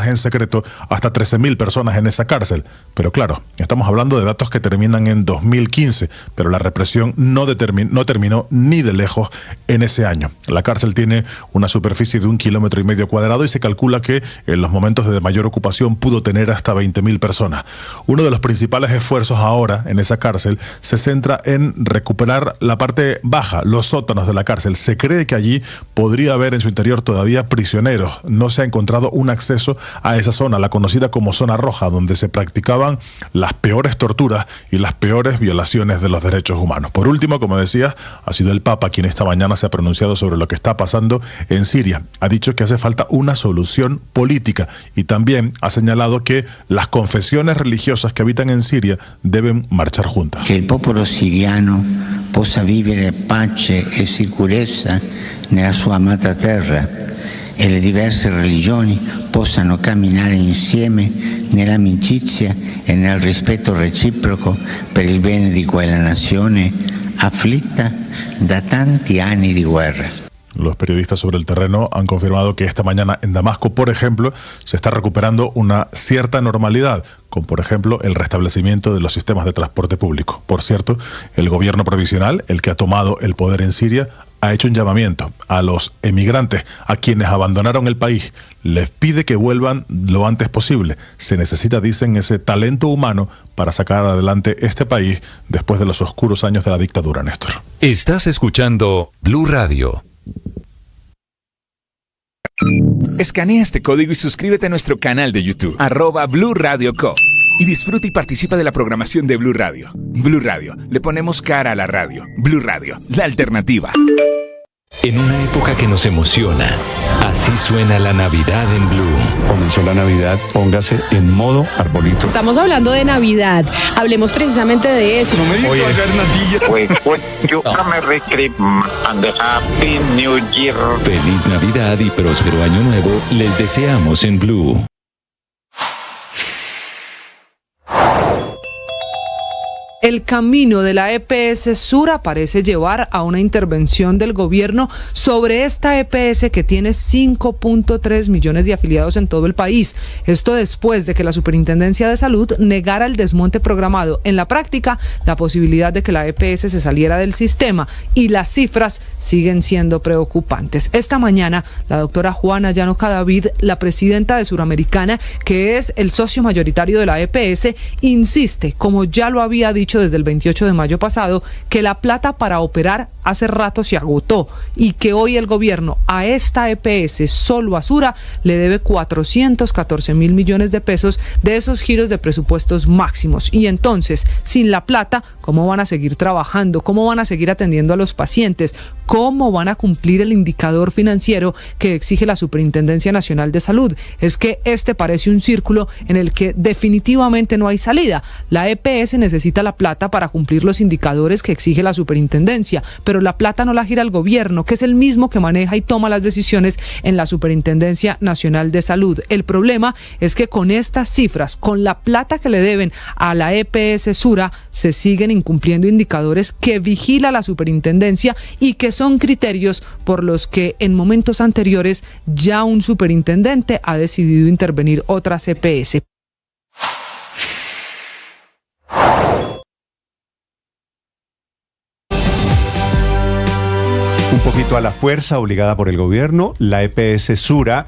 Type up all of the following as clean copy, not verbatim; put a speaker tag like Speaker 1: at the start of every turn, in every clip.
Speaker 1: en secreto hasta 13.000 personas en esa cárcel. Pero claro, estamos hablando de datos que terminan en 2015, pero la represión no terminó ni de lejos en ese año. La cárcel tiene una superficie de 1,5 kilómetros y se calcula que en los momentos de mayor ocupación pudo tener hasta 20.000 personas. Uno de los principales esfuerzos ahora en esa cárcel se centra en recuperar la parte baja, los sótanos de la cárcel. Se cree que allí podría haber en su interior todavía prisioneros. No se ha encontrado un acceso a esa zona, la conocida como zona roja, donde se practicaban las peores torturas y las peores violaciones de los derechos humanos. Por último, como decías, ha sido el Papa quien esta mañana se ha pronunciado sobre lo que está pasando en Siria. Ha dicho que hace falta una solución política y también ha señalado que las confesiones religiosas que habitan en Siria deben marchar juntas.
Speaker 2: Que el pueblo siriano possa vivere pace e sicurezza nella sua amata terra e le diverse religioni possano camminare insieme nell'amicizia e nel rispetto reciproco per il bene di quella nazione afflitta da tanti anni di guerra.
Speaker 1: Los periodistas sobre el terreno han confirmado que esta mañana en Damasco, por ejemplo, se está recuperando una cierta normalidad, con por ejemplo el restablecimiento de los sistemas de transporte público. Por cierto, el gobierno provisional, el que ha tomado el poder en Siria, ha hecho un llamamiento a los emigrantes, a quienes abandonaron el país. Les pide que vuelvan lo antes posible. Se necesita, dicen, ese talento humano para sacar adelante este país después de los oscuros años de la dictadura, Néstor.
Speaker 3: Estás escuchando Blue Radio. Escanea este código y suscríbete a nuestro canal de YouTube, @Blue Radio Co. Y disfruta y participa de la programación de Blue Radio. Blue Radio, le ponemos cara a la radio. Blue Radio, la alternativa.
Speaker 4: En una época que nos emociona, así suena la Navidad en Blue.
Speaker 5: Comenzó la Navidad, póngase en modo arbolito.
Speaker 6: Estamos hablando de Navidad, hablemos precisamente de eso.
Speaker 5: No me digas
Speaker 4: Feliz Navidad y próspero Año Nuevo les deseamos en Blue.
Speaker 7: El camino de la EPS Sura parece llevar a una intervención del gobierno sobre esta EPS que tiene 5.3 millones de afiliados en todo el país. Esto después de que la Superintendencia de Salud negara el desmonte programado. En la práctica, la posibilidad de que la EPS se saliera del sistema, y las cifras siguen siendo preocupantes. Esta mañana, la doctora Juana Llano Cadavid, la presidenta de Suramericana, que es el socio mayoritario de la EPS, insiste, como ya lo había dicho desde el 28 de mayo pasado, que la plata para operar hace rato se agotó y que hoy el gobierno a esta EPS, solo a Sura, le debe 414.000 millones de pesos de esos giros de presupuestos máximos. Y entonces, sin la plata, ¿cómo van a seguir trabajando? ¿Cómo van a seguir atendiendo a los pacientes? ¿Cómo van a cumplir el indicador financiero que exige la Superintendencia Nacional de Salud? Es que este parece un círculo en el que definitivamente no hay salida. La EPS necesita la plata para cumplir los indicadores que exige la Superintendencia, pero la plata no la gira el gobierno, que es el mismo que maneja y toma las decisiones en la Superintendencia Nacional de Salud. El problema es que con estas cifras, con la plata que le deben a la EPS Sura, se siguen incumpliendo indicadores que vigila la Superintendencia y que son criterios por los que en momentos anteriores ya un superintendente ha decidido intervenir otras EPS.
Speaker 5: Un poquito a la fuerza, obligada por el gobierno, la EPS Sura,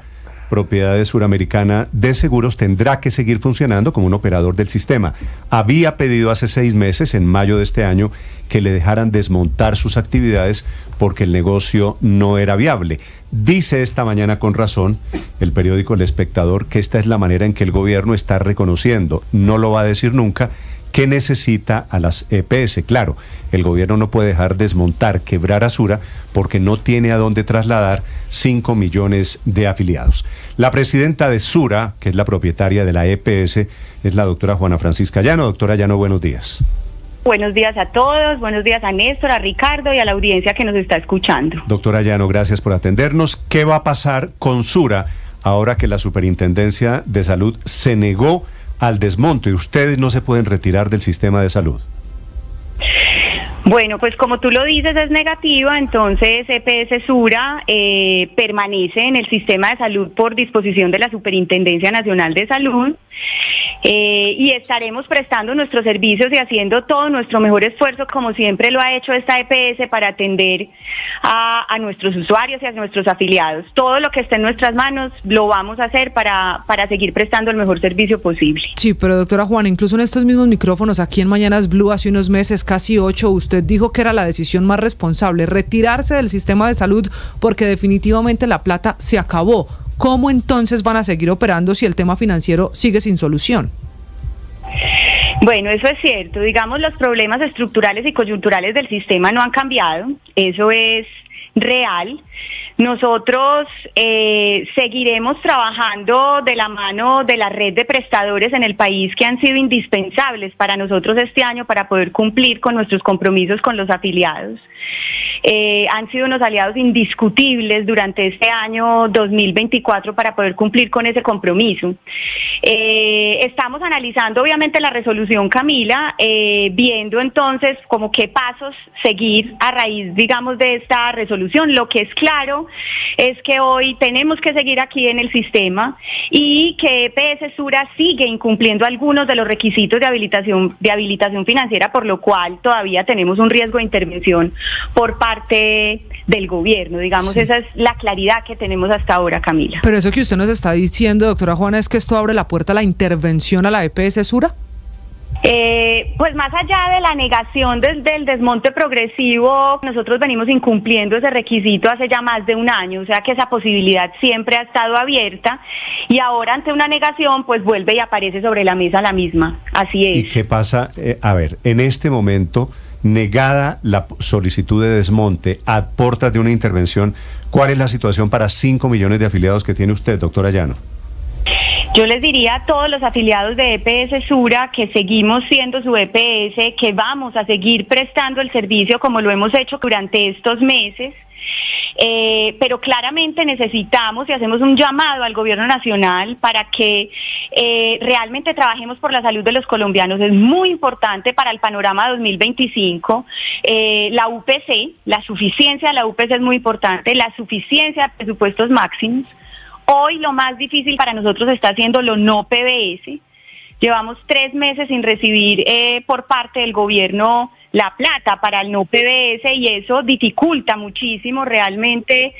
Speaker 5: propiedad de Suramericana de Seguros, tendrá que seguir funcionando como un operador del sistema. Había pedido hace 6 meses, en mayo de este año, que le dejaran desmontar sus actividades porque el negocio no era viable. Dice esta mañana con razón el periódico El Espectador que esta es la manera en que el gobierno está reconociendo, no lo va a decir nunca, que necesita a las EPS. Claro, el gobierno no puede dejar desmontar, quebrar a Sura, porque no tiene a dónde trasladar 5 millones de afiliados. La presidenta de Sura, que es la propietaria de la EPS, es la doctora Juana Francisca Llano. Doctora Llano, buenos días.
Speaker 8: Buenos días a todos, buenos días a Néstor, a Ricardo y a la audiencia que nos está escuchando.
Speaker 5: Doctora Llano, gracias por atendernos. ¿Qué va a pasar con Sura ahora que la Superintendencia de Salud se negó al desmonte y ustedes no se pueden retirar del sistema de salud?
Speaker 8: Bueno, pues como tú lo dices, es negativa, entonces EPS Sura permanece en el sistema de salud por disposición de la Superintendencia Nacional de Salud y estaremos prestando nuestros servicios y haciendo todo nuestro mejor esfuerzo, como siempre lo ha hecho esta EPS, para atender a nuestros usuarios y a nuestros afiliados. Todo lo que esté en nuestras manos lo vamos a hacer para seguir prestando el mejor servicio posible.
Speaker 7: Sí, pero doctora Juana, incluso en estos mismos micrófonos aquí en Mañanas Blue hace unos meses, casi 8, usted dijo que era la decisión más responsable retirarse del sistema de salud porque definitivamente la plata se acabó. ¿Cómo entonces van a seguir operando si el tema financiero sigue sin solución?
Speaker 8: Bueno, eso es cierto. Digamos, los problemas estructurales y coyunturales del sistema no han cambiado. Eso es real. Nosotros seguiremos trabajando de la mano de la red de prestadores en el país que han sido indispensables para nosotros este año para poder cumplir con nuestros compromisos con los afiliados. Han sido unos aliados indiscutibles durante este año 2024 para poder cumplir con ese compromiso. Estamos analizando obviamente la resolución, Camila, viendo entonces como qué pasos seguir a raíz, digamos, de esta resolución. Lo que es claro es que hoy tenemos que seguir aquí en el sistema y que EPS Sura sigue incumpliendo algunos de los requisitos de habilitación financiera, por lo cual todavía tenemos un riesgo de intervención por parte del gobierno. Digamos, sí. Esa es la claridad que tenemos hasta ahora, Camila.
Speaker 7: Pero eso que usted nos está diciendo, doctora Juana, es que esto abre la puerta a la intervención a la EPS Sura.
Speaker 8: Pues más allá de la negación del desmonte progresivo, nosotros venimos incumpliendo ese requisito hace ya más de un año, o sea que esa posibilidad siempre ha estado abierta y ahora ante una negación pues vuelve y aparece sobre la mesa la misma, así es.
Speaker 5: ¿Y qué pasa? En este momento, negada la solicitud de desmonte a puertas de una intervención, ¿cuál es la situación para 5 millones de afiliados que tiene usted, doctora Llano?
Speaker 8: Yo les diría a todos los afiliados de EPS Sura que seguimos siendo su EPS, que vamos a seguir prestando el servicio como lo hemos hecho durante estos meses, pero claramente necesitamos y hacemos un llamado al gobierno nacional para que realmente trabajemos por la salud de los colombianos. Es muy importante para el panorama 2025. La UPC, la suficiencia de la UPC es muy importante, la suficiencia de presupuestos máximos. Hoy lo más difícil para nosotros está siendo lo no PBS. Llevamos 3 meses sin recibir por parte del gobierno la plata para el no PBS y eso dificulta muchísimo realmente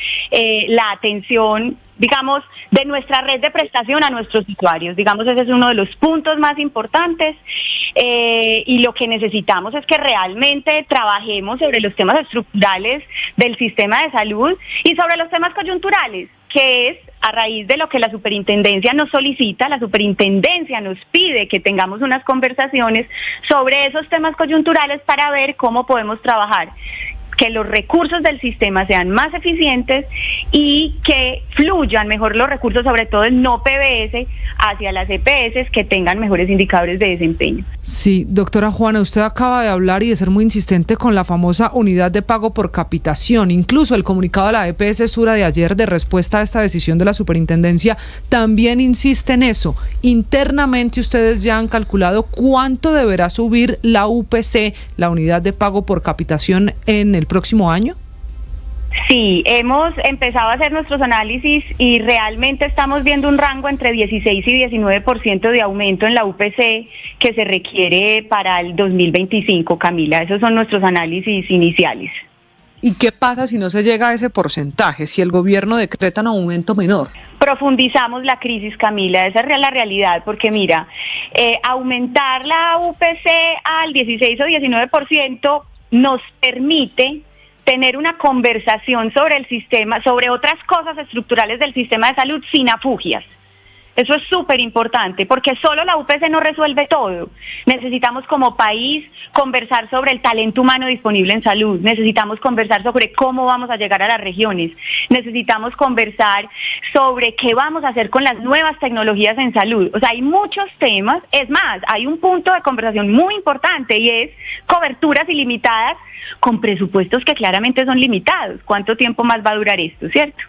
Speaker 8: la atención, digamos, de nuestra red de prestación a nuestros usuarios. Digamos, ese es uno de los puntos más importantes y lo que necesitamos es que realmente trabajemos sobre los temas estructurales del sistema de salud y sobre los temas coyunturales, que es a raíz de lo que la superintendencia nos solicita. La superintendencia nos pide que tengamos unas conversaciones sobre esos temas coyunturales para ver cómo podemos trabajar, que los recursos del sistema sean más eficientes y que fluyan mejor los recursos, sobre todo el no PBS, hacia las EPS que tengan mejores indicadores de desempeño.
Speaker 7: Sí, doctora Juana, usted acaba de hablar y de ser muy insistente con la famosa unidad de pago por capitación. Incluso el comunicado de la EPS Sura de ayer de respuesta a esta decisión de la superintendencia también insiste en eso. Internamente ustedes ya han calculado cuánto deberá subir la UPC, la unidad de pago por capitación, en el próximo año.
Speaker 8: Sí, hemos empezado a hacer nuestros análisis y realmente estamos viendo un rango entre 16 y 19% de aumento en la UPC que se requiere para el 2025, Camila. Esos son nuestros análisis iniciales.
Speaker 7: ¿Y qué pasa si no se llega a ese porcentaje, si el gobierno decreta un aumento menor?
Speaker 8: Profundizamos la crisis, Camila, esa es la realidad, porque mira, aumentar la UPC al 16 o 19% nos permite tener una conversación sobre el sistema, sobre otras cosas estructurales del sistema de salud sin afugias. Eso es súper importante, porque solo la UPC no resuelve todo. Necesitamos como país conversar sobre el talento humano disponible en salud, necesitamos conversar sobre cómo vamos a llegar a las regiones, necesitamos conversar sobre qué vamos a hacer con las nuevas tecnologías en salud. O sea, hay muchos temas. Es más, hay un punto de conversación muy importante y es coberturas ilimitadas con presupuestos que claramente son limitados. ¿Cuánto tiempo más va a durar esto, cierto?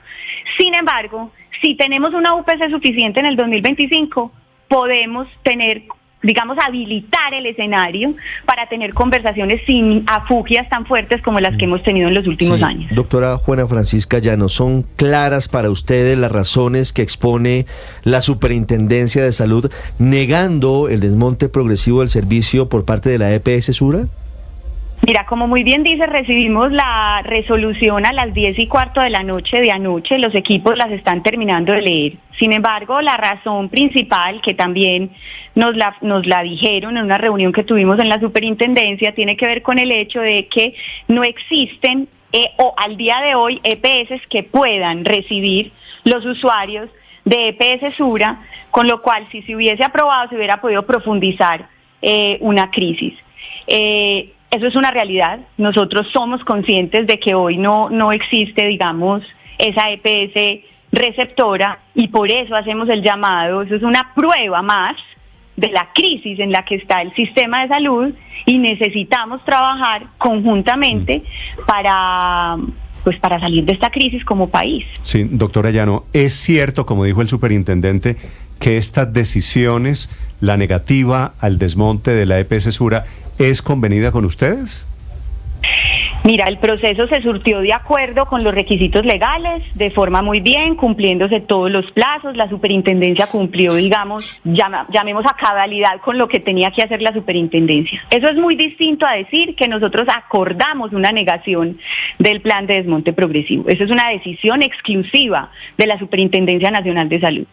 Speaker 8: Sin embargo, si tenemos una UPC suficiente en el 2025, podemos tener digamos, habilitar el escenario para tener conversaciones sin afugias tan fuertes como las que hemos tenido en los últimos años.
Speaker 9: Doctora Juana Francisca Llanos, ¿son claras para ustedes las razones que expone la Superintendencia de Salud negando el desmonte progresivo del servicio por parte de la EPS Sura?
Speaker 8: Mira, como muy bien dice, recibimos la resolución a las 10:15 de la noche de anoche, los equipos las están terminando de leer. Sin embargo, la razón principal, que también nos la dijeron en una reunión que tuvimos en la superintendencia, tiene que ver con el hecho de que no existen o al día de hoy EPS que puedan recibir los usuarios de EPS Sura, con lo cual si se hubiese aprobado se hubiera podido profundizar una crisis. Eso es una realidad. Nosotros somos conscientes de que hoy no existe, digamos, esa EPS receptora y por eso hacemos el llamado. Eso es una prueba más de la crisis en la que está el sistema de salud y necesitamos trabajar conjuntamente para salir de esta crisis como país.
Speaker 5: Sí, doctora Llano, es cierto, como dijo el superintendente, que estas decisiones, la negativa al desmonte de la EPS Sura, ¿es convenida con ustedes?
Speaker 8: Mira, el proceso se surtió de acuerdo con los requisitos legales, de forma muy bien, cumpliéndose todos los plazos. La superintendencia cumplió, digamos, llamemos a cabalidad con lo que tenía que hacer la superintendencia. Eso es muy distinto a decir que nosotros acordamos una negación del plan de desmonte progresivo. Eso es una decisión exclusiva de la Superintendencia Nacional de Salud.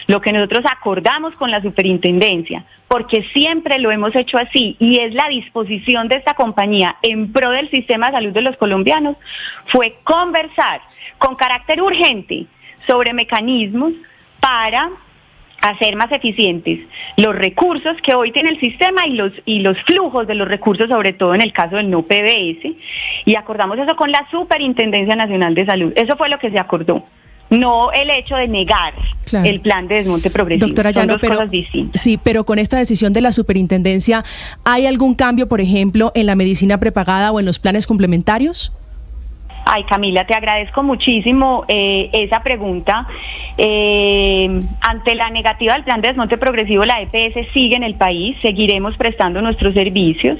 Speaker 8: Lo que nosotros acordamos con la superintendencia, porque siempre lo hemos hecho así, y es la disposición de esta compañía en pro del sistema de salud de los colombianos, fue conversar con carácter urgente sobre mecanismos para hacer más eficientes los recursos que hoy tiene el sistema y los flujos de los recursos, sobre todo en el caso del no PBS, y acordamos eso con la Superintendencia Nacional de Salud. Eso fue lo que se acordó. No el hecho de negar el plan de desmonte progresivo.
Speaker 10: Doctora Llano,
Speaker 8: son dos cosas distintas.
Speaker 10: Sí, pero con esta decisión de la superintendencia, ¿hay algún cambio, por ejemplo, en la medicina prepagada o en los planes complementarios?
Speaker 8: Ay, Camila, te agradezco muchísimo esa pregunta. Ante la negativa del plan de desmonte progresivo, la EPS sigue en el país, seguiremos prestando nuestros servicios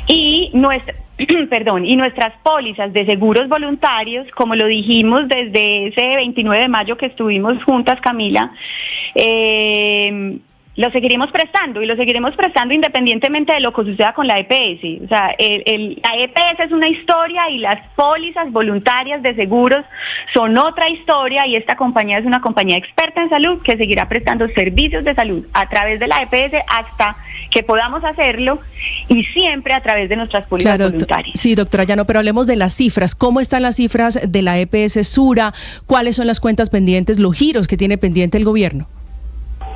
Speaker 8: y nuestras pólizas de seguros voluntarios, como lo dijimos desde ese 29 de mayo que estuvimos juntas, Camila, lo seguiremos prestando y lo seguiremos prestando independientemente de lo que suceda con la EPS. O sea, la EPS es una historia y las pólizas voluntarias de seguros son otra historia, y esta compañía es una compañía experta en salud que seguirá prestando servicios de salud a través de la EPS hasta que podamos hacerlo, y siempre a través de nuestras pólizas voluntarias.
Speaker 10: Sí, doctora Llano, pero hablemos de las cifras. ¿Cómo están las cifras de la EPS Sura? ¿Cuáles son las cuentas pendientes, los giros que tiene pendiente el gobierno?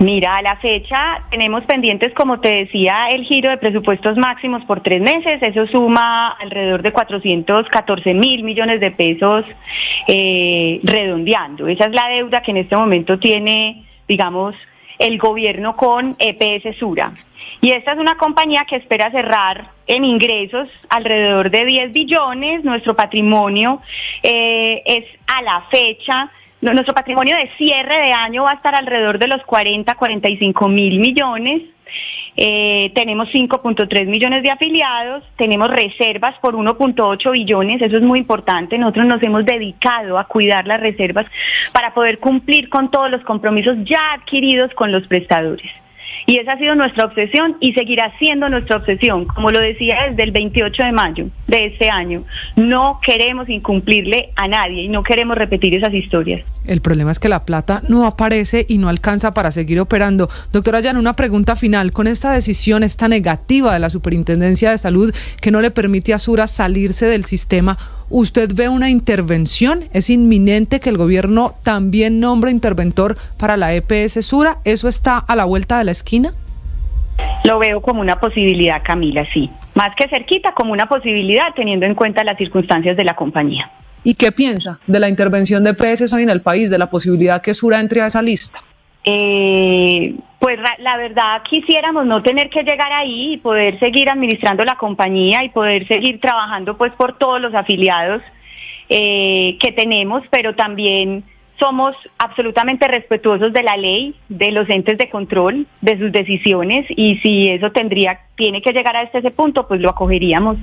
Speaker 8: Mira, a la fecha tenemos pendientes, como te decía, el giro de presupuestos máximos por 3 meses. Eso suma alrededor de 414.000 millones de pesos redondeando. Esa es la deuda que en este momento tiene, digamos, el gobierno con EPS Sura. Y esta es una compañía que espera cerrar en ingresos alrededor de 10 billones. Nuestro patrimonio es a la fecha... Nuestro patrimonio de cierre de año va a estar alrededor de los 45.000 millones. Tenemos 5.3 millones de afiliados, tenemos reservas por 1.8 billones, eso es muy importante. Nosotros nos hemos dedicado a cuidar las reservas para poder cumplir con todos los compromisos ya adquiridos con los prestadores. Y esa ha sido nuestra obsesión y seguirá siendo nuestra obsesión. Como lo decía desde el 28 de mayo de este año, no queremos incumplirle a nadie y no queremos repetir esas historias.
Speaker 7: El problema es que la plata no aparece y no alcanza para seguir operando. Doctora Llano, una pregunta final. Con esta decisión, esta negativa de la Superintendencia de Salud que no le permite a Sura salirse del sistema, ¿usted ve una intervención? ¿Es inminente que el gobierno también nombre interventor para la EPS Sura? ¿Eso está a la vuelta de la esquina?
Speaker 8: Lo veo como una posibilidad, Camila, sí. Más que cerquita, como una posibilidad, teniendo en cuenta las circunstancias de la compañía.
Speaker 7: ¿Y qué piensa de la intervención de EPS hoy en el país, de la posibilidad que Sura entre a esa lista?
Speaker 8: Pues la verdad quisiéramos no tener que llegar ahí y poder seguir administrando la compañía y poder seguir trabajando pues por todos los afiliados que tenemos, pero también somos absolutamente respetuosos de la ley, de los entes de control, de sus decisiones, y si eso tiene que llegar a ese punto, pues lo acogeríamos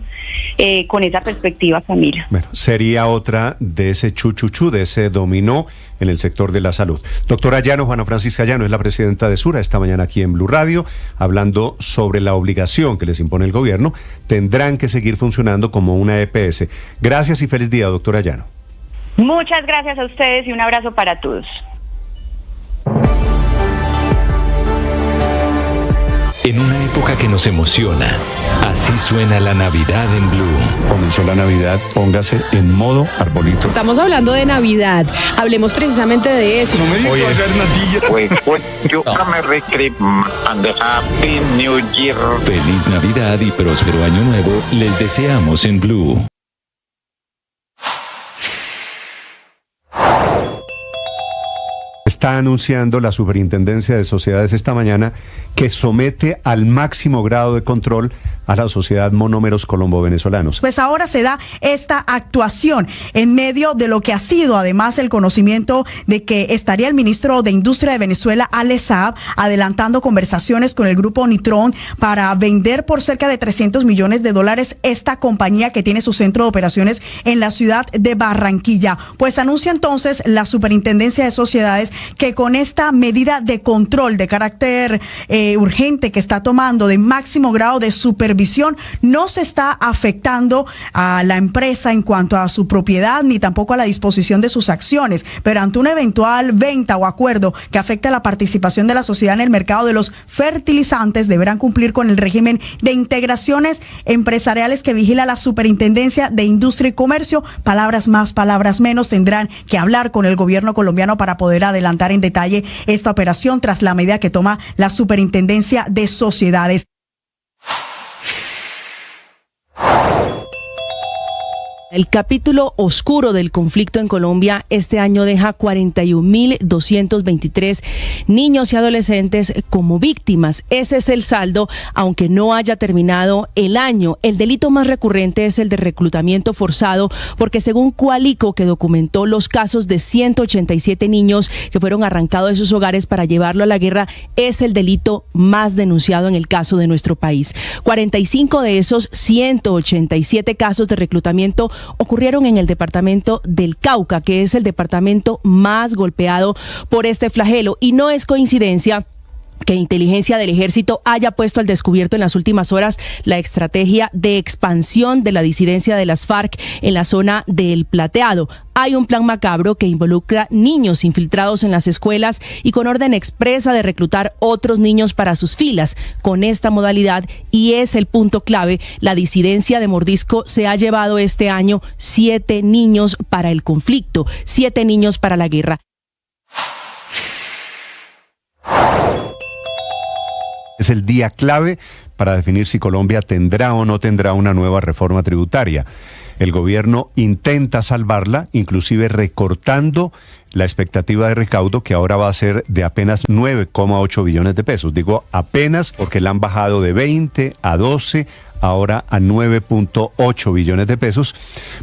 Speaker 8: con esa perspectiva, Camila.
Speaker 5: Bueno, sería otra de ese chuchuchú, de ese dominó en el sector de la salud. Doctora Llano, Juana Francisca Llano, es la presidenta de Sura, esta mañana aquí en Blue Radio, hablando sobre la obligación que les impone el gobierno. Tendrán que seguir funcionando como una EPS. Gracias y feliz día, doctora Llano.
Speaker 8: Muchas gracias a ustedes y un abrazo para todos.
Speaker 4: En una época que nos emociona, así suena la Navidad en Blue.
Speaker 5: Comenzó la Navidad, póngase en modo arbolito.
Speaker 6: Estamos hablando de Navidad. Hablemos precisamente de eso.
Speaker 11: No me digas Happy New Year.
Speaker 4: Feliz Navidad y próspero año nuevo les deseamos en Blue.
Speaker 5: Está anunciando la Superintendencia de Sociedades esta mañana que somete al máximo grado de control a la sociedad Monómeros Colombo-Venezolanos.
Speaker 12: Pues ahora se da esta actuación en medio de lo que ha sido además el conocimiento de que estaría el ministro de Industria de Venezuela, Ale Saab, adelantando conversaciones con el grupo Nitron para vender por cerca de $300 millones esta compañía que tiene su centro de operaciones en la ciudad de Barranquilla. Pues anuncia entonces la Superintendencia de Sociedades que con esta medida de control de carácter urgente que está tomando de máximo grado de supervisión, no se está afectando a la empresa en cuanto a su propiedad ni tampoco a la disposición de sus acciones, pero ante una eventual venta o acuerdo que afecte a la participación de la sociedad en el mercado de los fertilizantes, deberán cumplir con el régimen de integraciones empresariales que vigila la Superintendencia de Industria y Comercio. Palabras más, palabras menos, tendrán que hablar con el gobierno colombiano para poder adelantar en detalle esta operación tras la medida que toma la Superintendencia de Sociedades.
Speaker 10: El capítulo oscuro del conflicto en Colombia este año deja 41.223 niños y adolescentes como víctimas. Ese es el saldo, aunque no haya terminado el año. El delito más recurrente es el de reclutamiento forzado, porque según Coalico, que documentó los casos de 187 niños que fueron arrancados de sus hogares para llevarlo a la guerra, es el delito más denunciado en el caso de nuestro país. 45 de esos 187 casos de reclutamiento ocurrieron en el departamento del Cauca, que es el departamento más golpeado por este flagelo, y no es coincidencia que inteligencia del ejército haya puesto al descubierto en las últimas horas la estrategia de expansión de la disidencia de las FARC en la zona del Plateado. Hay un plan macabro que involucra niños infiltrados en las escuelas y con orden expresa de reclutar otros niños para sus filas. Con esta modalidad, y es el punto clave, la disidencia de Mordisco se ha llevado este año 7 niños para el conflicto, 7 niños para la guerra.
Speaker 5: Es el día clave para definir si Colombia tendrá o no tendrá una nueva reforma tributaria. El gobierno intenta salvarla, inclusive recortando la expectativa de recaudo, que ahora va a ser de apenas 9,8 billones de pesos. Digo apenas porque la han bajado de 20 a 12, ahora a 9,8 billones de pesos,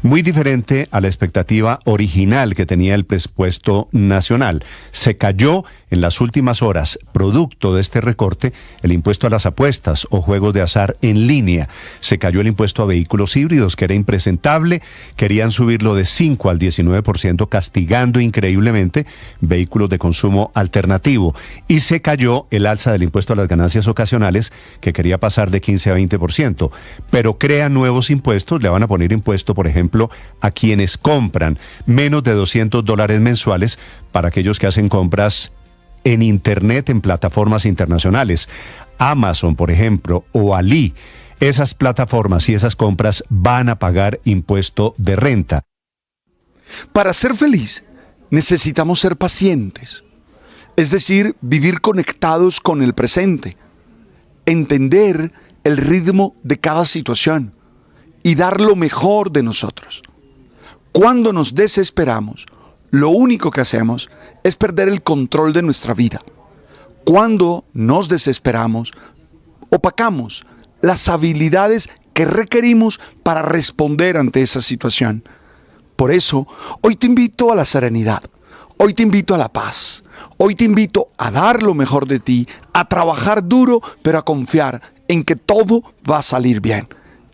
Speaker 5: muy diferente a la expectativa original que tenía el presupuesto nacional. Se cayó en las últimas horas, producto de este recorte, el impuesto a las apuestas o juegos de azar en línea. Se cayó el impuesto a vehículos híbridos, que era impresentable. Querían subirlo de 5 al 19%, castigando increíblemente vehículos de consumo alternativo. Y se cayó el alza del impuesto a las ganancias ocasionales, que quería pasar de 15 a 20%. Pero crean nuevos impuestos. Le van a poner impuesto, por ejemplo, a quienes compran menos de $200 mensuales, para aquellos que hacen compras en Internet en plataformas internacionales. Amazon, por ejemplo, o Ali. Esas plataformas y esas compras van a pagar impuesto de renta.
Speaker 13: Para ser feliz, necesitamos ser pacientes. Es decir, vivir conectados con el presente. Entender el ritmo de cada situación y dar lo mejor de nosotros. Cuando nos desesperamos, lo único que hacemos es perder el control de nuestra vida. Cuando nos desesperamos, opacamos las habilidades que requerimos para responder ante esa situación. Por eso, hoy te invito a la serenidad. Hoy te invito a la paz. Hoy te invito a dar lo mejor de ti, a trabajar duro, pero a confiar en que todo va a salir bien.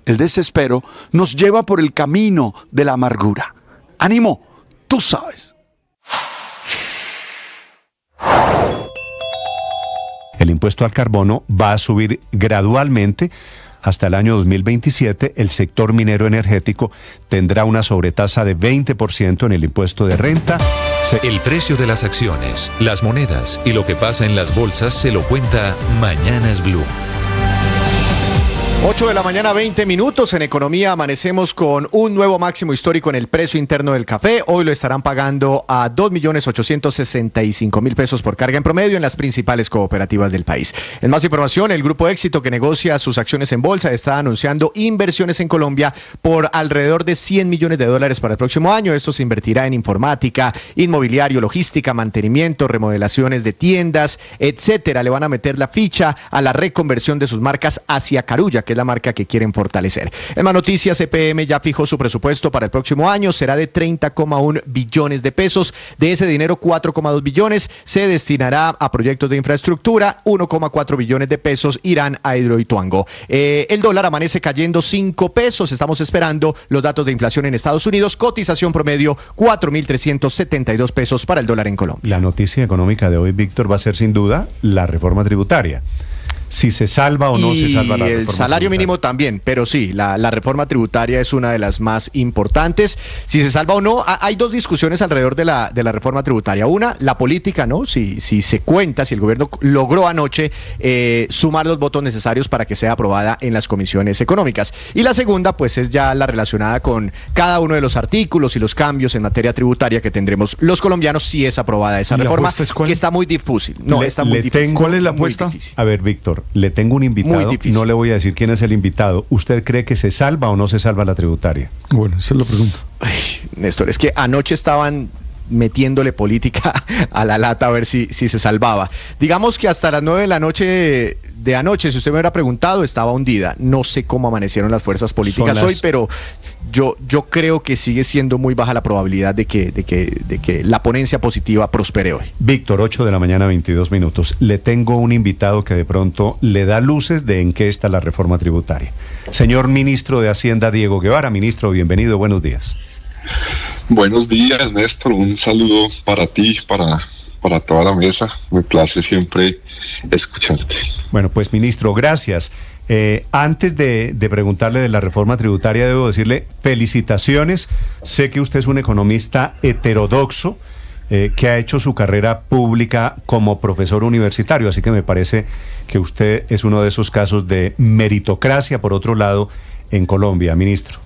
Speaker 13: El desespero nos lleva por el camino de la amargura. ¡Ánimo! Tú sabes.
Speaker 5: El impuesto al carbono va a subir gradualmente. Hasta el año 2027, el sector minero energético tendrá una sobretasa de 20% en el impuesto de renta.
Speaker 4: El precio de las acciones, las monedas y lo que pasa en las bolsas se lo cuenta Mañanas Blue.
Speaker 11: 8 de la mañana, 20 minutos. En economía amanecemos con un nuevo máximo histórico en el precio interno del café. Hoy lo estarán pagando a 2.865.000 pesos por carga en promedio en las principales cooperativas del país. En más información, el Grupo Éxito, que negocia sus acciones en bolsa, está anunciando inversiones en Colombia por alrededor de $100 millones para el próximo año. Esto se invertirá en informática, inmobiliario, logística, mantenimiento, remodelaciones de tiendas, etcétera. Le van a meter la ficha a la reconversión de sus marcas hacia Carulla, que es la marca que quieren fortalecer. En más noticias, EPM ya fijó su presupuesto para el próximo año, será de 30,1 billones de pesos. De ese dinero, 4,2 billones se destinará a proyectos de infraestructura, 1,4 billones de pesos irán a Hidroituango. El dólar amanece cayendo 5 pesos, estamos esperando los datos de inflación en Estados Unidos, cotización promedio 4.372 pesos para el dólar en Colombia.
Speaker 5: La noticia económica de hoy, Víctor, va a ser sin duda la reforma tributaria. Si se salva o no se salva la reforma.
Speaker 11: El salario mínimo también, pero sí, la reforma tributaria es una de las más importantes. Si se salva o no, hay dos discusiones alrededor de la reforma tributaria. Una, la política, ¿no? Si se cuenta, si el gobierno logró anoche sumar los votos necesarios para que sea aprobada en las comisiones económicas. Y la segunda, pues es ya la relacionada con cada uno de los artículos y los cambios en materia tributaria que tendremos los colombianos si es aprobada esa reforma, que está muy difícil. No, está muy difícil.
Speaker 5: ¿Cuál es la apuesta? A ver, Víctor, le tengo un invitado, no le voy a decir quién es el invitado. ¿Usted cree que se salva o no se salva la tributaria?
Speaker 14: Bueno, esa es la pregunta.
Speaker 11: Ay, Néstor, es que anoche estaban metiéndole política a la lata a ver si se salvaba. Digamos que hasta las 9 de la noche de anoche, si usted me hubiera preguntado, estaba hundida. No sé cómo amanecieron las fuerzas políticas hoy, pero yo creo que sigue siendo muy baja la probabilidad de que la ponencia positiva prospere hoy.
Speaker 5: Víctor, 8 de la mañana, 22 minutos. Le tengo un invitado que de pronto le da luces de en qué está la reforma tributaria. Señor ministro de Hacienda, Diego Guevara. Ministro, bienvenido, buenos días.
Speaker 15: Buenos días, Néstor. Un saludo para ti, para toda la mesa. Me place siempre escucharte.
Speaker 5: Bueno, pues ministro, gracias. Antes de preguntarle de la reforma tributaria, debo decirle felicitaciones. Sé que usted es un economista heterodoxo que ha hecho su carrera pública como profesor universitario, así que me parece que usted es uno de esos casos de meritocracia, por otro lado, en Colombia, ministro.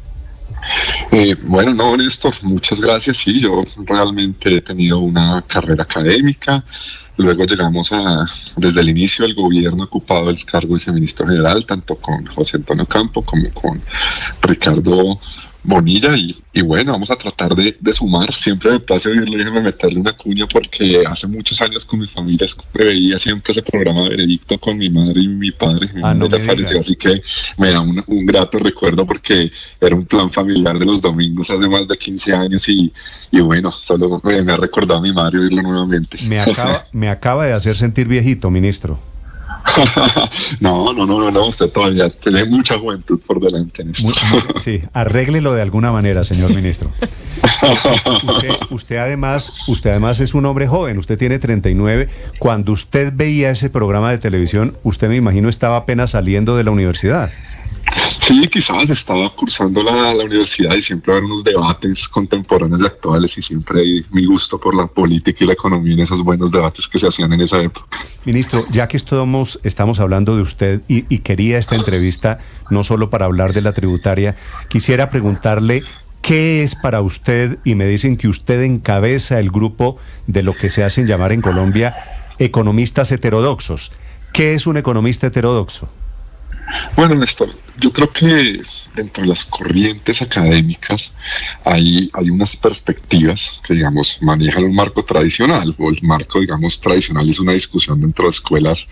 Speaker 15: Bueno, no, Néstor, muchas gracias. Sí, yo realmente he tenido una carrera académica. Luego llegamos desde el inicio del gobierno, ocupado el cargo de viceministro general, tanto con José Antonio Campo como con Ricardo Bonilla, y bueno, vamos a tratar de sumar. Siempre me place oírle, déjeme meterle una cuña, porque hace muchos años con mi familia veía siempre ese programa Veredicto con mi madre y mi padre. Mi madre ya falleció, así que me da un grato recuerdo, porque era un plan familiar de los domingos hace más de 15 años y bueno, solo me ha recordado a mi madre oírlo nuevamente.
Speaker 5: Me acaba de hacer sentir viejito, ministro.
Speaker 15: No, usted todavía tiene mucha juventud por delante.
Speaker 5: Sí, arréglelo de alguna manera, señor ministro. Usted además es un hombre joven, usted tiene 39. Cuando usted veía ese programa de televisión, usted, me imagino, estaba apenas saliendo de la universidad.
Speaker 15: Sí, quizás estaba cursando la universidad, y siempre hay unos debates contemporáneos y actuales, y siempre hay mi gusto por la política y la economía en esos buenos debates que se hacían en esa época.
Speaker 5: Ministro, ya que estamos hablando de usted y quería esta entrevista no solo para hablar de la tributaria, quisiera preguntarle qué es para usted, y me dicen que usted encabeza el grupo de lo que se hacen llamar en Colombia economistas heterodoxos. ¿Qué es un economista heterodoxo?
Speaker 15: Bueno, Néstor, yo creo que dentro de las corrientes académicas hay unas perspectivas que, digamos, manejan un marco tradicional, o el marco, digamos, tradicional es una discusión dentro de escuelas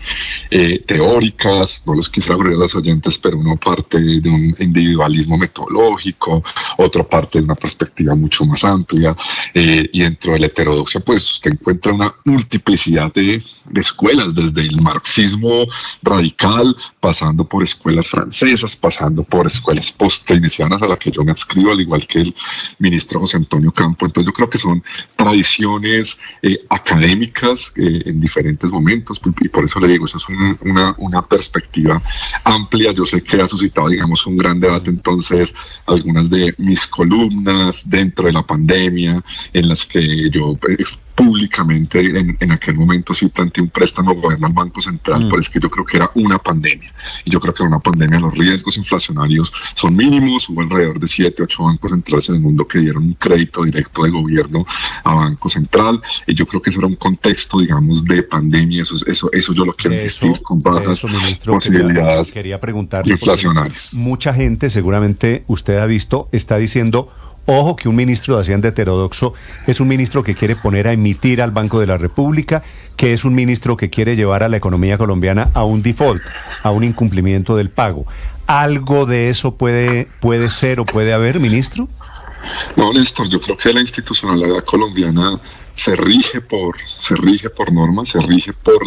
Speaker 15: teóricas, no los quisiera aburrir a los oyentes, pero uno parte de un individualismo metodológico, otro parte de una perspectiva mucho más amplia, y dentro de la heterodoxia, pues usted encuentra una multiplicidad de escuelas, desde el marxismo radical, pasando por escuelas francesas, pasando por escuelas post-keynesianas a las que yo me adscribo, al igual que el ministro José Antonio Campo. Entonces yo creo que son tradiciones académicas en diferentes momentos, y por eso le digo, eso es una perspectiva amplia. Yo sé que ha suscitado, digamos, un gran debate, entonces, algunas de mis columnas dentro de la pandemia, en las que yo públicamente en aquel momento sí planteé un préstamo gobierno al Banco Central, pero es que yo creo que era una pandemia, y yo creo que era una pandemia, los riesgos inflacionarios son mínimos. Hubo alrededor de 7, 8 bancos centrales en el mundo que dieron un crédito directo de gobierno a Banco Central, y yo creo que eso era un contexto, digamos, de pandemia. Eso yo lo quiero insistir, con bajas posibilidades
Speaker 5: quería preguntarle,
Speaker 15: inflacionarias.
Speaker 5: Mucha gente, seguramente usted ha visto, está diciendo: ojo, que un ministro de Hacienda heterodoxo es un ministro que quiere poner a emitir al Banco de la República, que es un ministro que quiere llevar a la economía colombiana a un default, a un incumplimiento del pago. ¿Algo de eso puede ser o puede haber, ministro?
Speaker 15: No, Néstor, yo creo que la institucionalidad colombiana se rige por normas, se rige por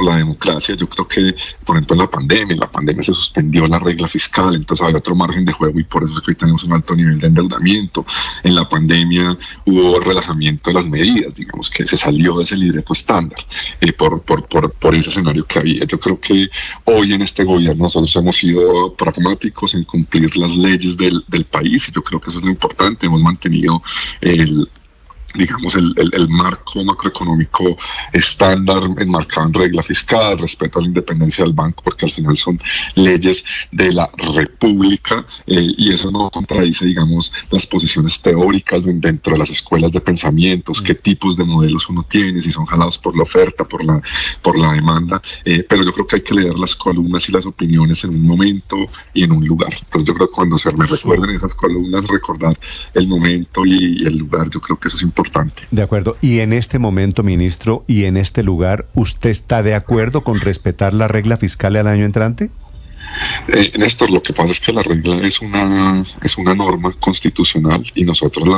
Speaker 15: la democracia. Yo creo que, por ejemplo, en la pandemia se suspendió la regla fiscal, entonces había otro margen de juego, y por eso es que hoy tenemos un alto nivel de endeudamiento. En la pandemia hubo relajamiento de las medidas, digamos que se salió de ese libreto estándar por ese escenario que había. Yo creo que hoy en este gobierno nosotros hemos sido pragmáticos en cumplir las leyes del país, y yo creo que eso es lo importante. Hemos mantenido el marco macroeconómico estándar enmarcado en regla fiscal, respeto a la independencia del banco, porque al final son leyes de la República, y eso no contradice, digamos, las posiciones teóricas dentro de las escuelas de pensamientos, qué tipos de modelos uno tiene, si son jalados por la oferta, por la demanda, pero yo creo que hay que leer las columnas y las opiniones en un momento y en un lugar. Entonces yo creo que cuando se me recuerden esas columnas, recordar el momento y el lugar, yo creo que eso es importante.
Speaker 5: De acuerdo. Y en este momento, ministro, y en este lugar, ¿usted está de acuerdo con respetar la regla fiscal al año entrante?
Speaker 15: Néstor, lo que pasa es que la regla es una norma constitucional, y nosotros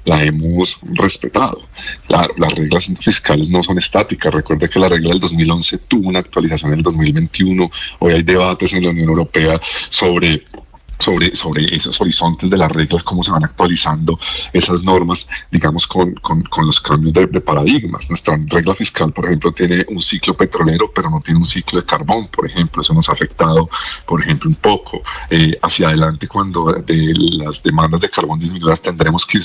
Speaker 15: la hemos respetado. Las reglas fiscales no son estáticas. Recuerde que la regla del 2011 tuvo una actualización en el 2021. Hoy hay debates en la Unión Europea sobre esos horizontes de las reglas, cómo se van actualizando esas normas, digamos, con los cambios de paradigmas. Nuestra regla fiscal, por ejemplo, tiene un ciclo petrolero, pero no tiene un ciclo de carbón, por ejemplo. Eso nos ha afectado, por ejemplo, un poco. Hacia adelante, cuando de las demandas de carbón disminuidas, tendremos que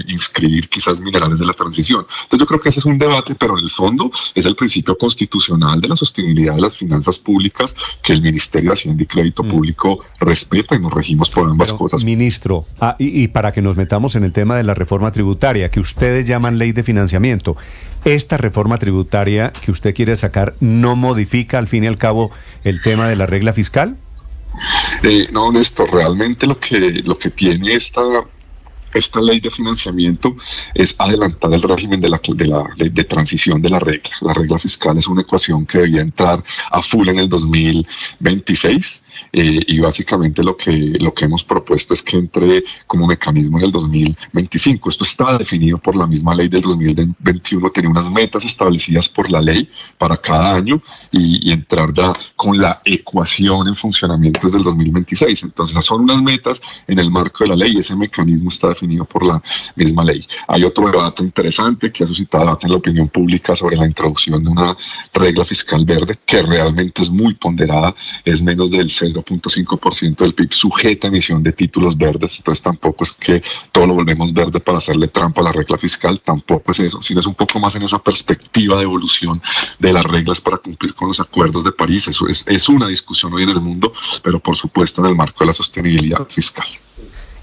Speaker 15: inscribir quizás minerales de la transición. Entonces yo creo que ese es un debate, pero en el fondo es el principio constitucional de la sostenibilidad de las finanzas públicas, que el Ministerio de Hacienda y Crédito Público respeta, y nos regimos por ambas cosas.
Speaker 5: Ministro, y para que nos metamos en el tema de la reforma tributaria, que ustedes llaman ley de financiamiento, ¿esta reforma tributaria que usted quiere sacar no modifica al fin y al cabo el tema de la regla fiscal?
Speaker 15: No, Néstor, realmente lo que tiene esta ley de financiamiento es adelantar el régimen de la ley de transición de la regla. La regla fiscal es una ecuación que debía entrar a full en el 2026. Y básicamente lo que hemos propuesto es que entre como mecanismo en el 2025. Esto está definido por la misma ley del 2021, tiene unas metas establecidas por la ley para cada año, y entrar ya con la ecuación en funcionamiento desde el 2026. Entonces son unas metas en el marco de la ley, y ese mecanismo está definido por la misma ley. Hay otro debate interesante que ha suscitado debate en la opinión pública sobre la introducción de una regla fiscal verde, que realmente es muy ponderada, es menos del 0.5% del PIB, sujeta a emisión de títulos verdes. Entonces tampoco es que todo lo volvemos verde para hacerle trampa a la regla fiscal, tampoco es eso, sino es un poco más en esa perspectiva de evolución de las reglas para cumplir con los acuerdos de París. Eso es una discusión hoy en el mundo, pero por supuesto en el marco de la sostenibilidad fiscal.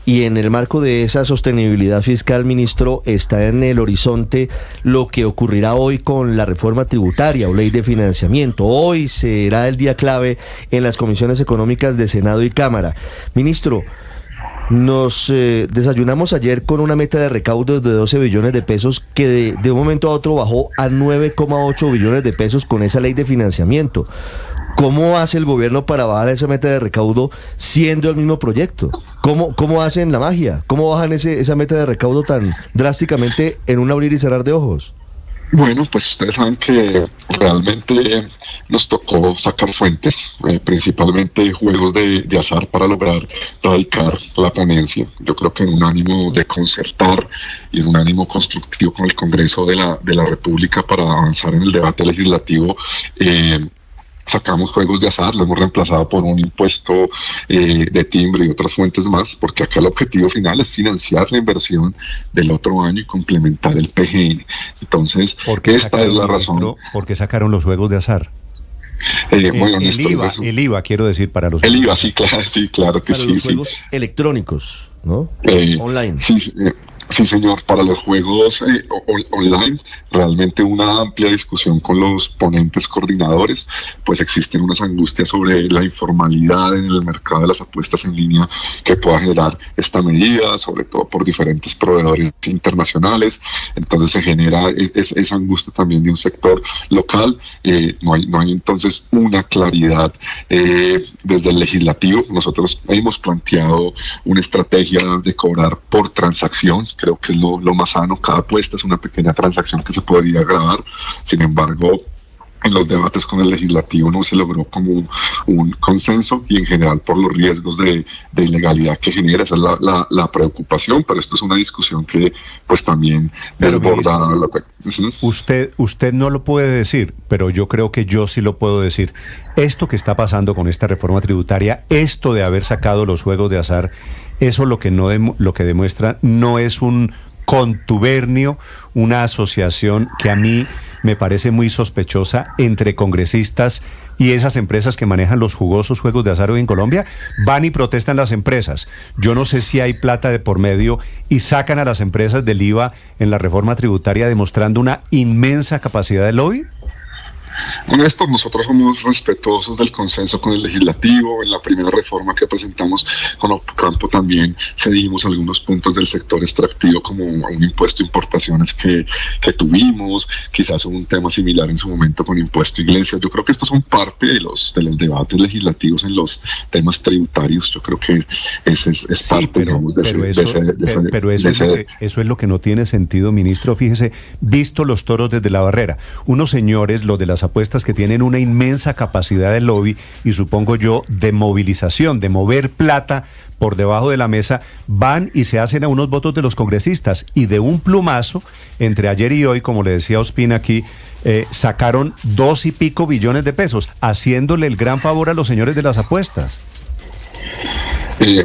Speaker 9: Y en el marco de esa sostenibilidad fiscal, ministro, está en el horizonte lo que ocurrirá hoy con la reforma tributaria o ley de financiamiento. Hoy será el día clave en las comisiones económicas de Senado y Cámara. Ministro, nos desayunamos ayer con una meta de recaudos de 12 billones de pesos que de un momento a otro bajó a 9,8 billones de pesos con esa ley de financiamiento. ¿Cómo hace el gobierno para bajar esa meta de recaudo siendo el mismo proyecto? ¿Cómo hacen la magia? ¿Cómo bajan esa meta de recaudo tan drásticamente en un abrir y cerrar de ojos?
Speaker 15: Bueno, pues ustedes saben que realmente nos tocó sacar fuentes, principalmente juegos de azar para lograr radicar la ponencia. Yo creo que en un ánimo de concertar y en un ánimo constructivo con el Congreso de la República para avanzar en el debate legislativo, sacamos juegos de azar, lo hemos reemplazado por un impuesto de timbre y otras fuentes más, porque acá el objetivo final es financiar la inversión del otro año y complementar el PGN. Entonces, esta es la razón.
Speaker 5: ¿Por qué sacaron los juegos de azar?
Speaker 15: Bueno,
Speaker 5: el IVA, quiero decir, para los...
Speaker 15: El IVA, sí, claro que
Speaker 9: para
Speaker 15: sí.
Speaker 9: Para los juegos electrónicos, ¿no? Online.
Speaker 15: Sí, señor, para los juegos online, realmente una amplia discusión con los ponentes coordinadores, pues existen unas angustias sobre la informalidad en el mercado de las apuestas en línea que pueda generar esta medida, sobre todo por diferentes proveedores internacionales. Entonces se genera esa angustia también de un sector local. No hay entonces una claridad desde el legislativo. Nosotros hemos planteado una estrategia de cobrar por transacción. Creo que es lo más sano. Cada apuesta es una pequeña transacción que se podría grabar. Sin embargo, en los debates con el legislativo no se logró como un consenso, y en general por los riesgos de ilegalidad que genera. Esa es la preocupación, pero esto es una discusión que pues también desborda.
Speaker 5: Usted no lo puede decir, pero yo creo que yo sí lo puedo decir. Esto que está pasando con esta reforma tributaria, esto de haber sacado los juegos de azar, eso lo que demuestra no es un contubernio, una asociación que a mí me parece muy sospechosa entre congresistas y esas empresas que manejan los jugosos juegos de azar hoy en Colombia. Van y protestan las empresas. Yo no sé si hay plata de por medio y sacan a las empresas del IVA en la reforma tributaria demostrando una inmensa capacidad de lobby.
Speaker 15: Néstor, nosotros somos respetuosos del consenso con el legislativo. En la primera reforma que presentamos con Ocampo también cedimos algunos puntos del sector extractivo, como un impuesto a importaciones que tuvimos, quizás un tema similar en su momento con impuesto a iglesias. Yo creo que estos son parte de los debates legislativos en los temas tributarios. Yo creo que ese es parte,
Speaker 5: pero eso es lo que no tiene sentido, ministro. Fíjese, visto los toros desde la barrera, unos señores, los de las apuestas, que tienen una inmensa capacidad de lobby y supongo yo de movilización, de mover plata por debajo de la mesa, van y se hacen a unos votos de los congresistas, y de un plumazo, entre ayer y hoy, como le decía Ospina aquí, sacaron 2 y pico billones de pesos, haciéndole el gran favor a los señores de las apuestas.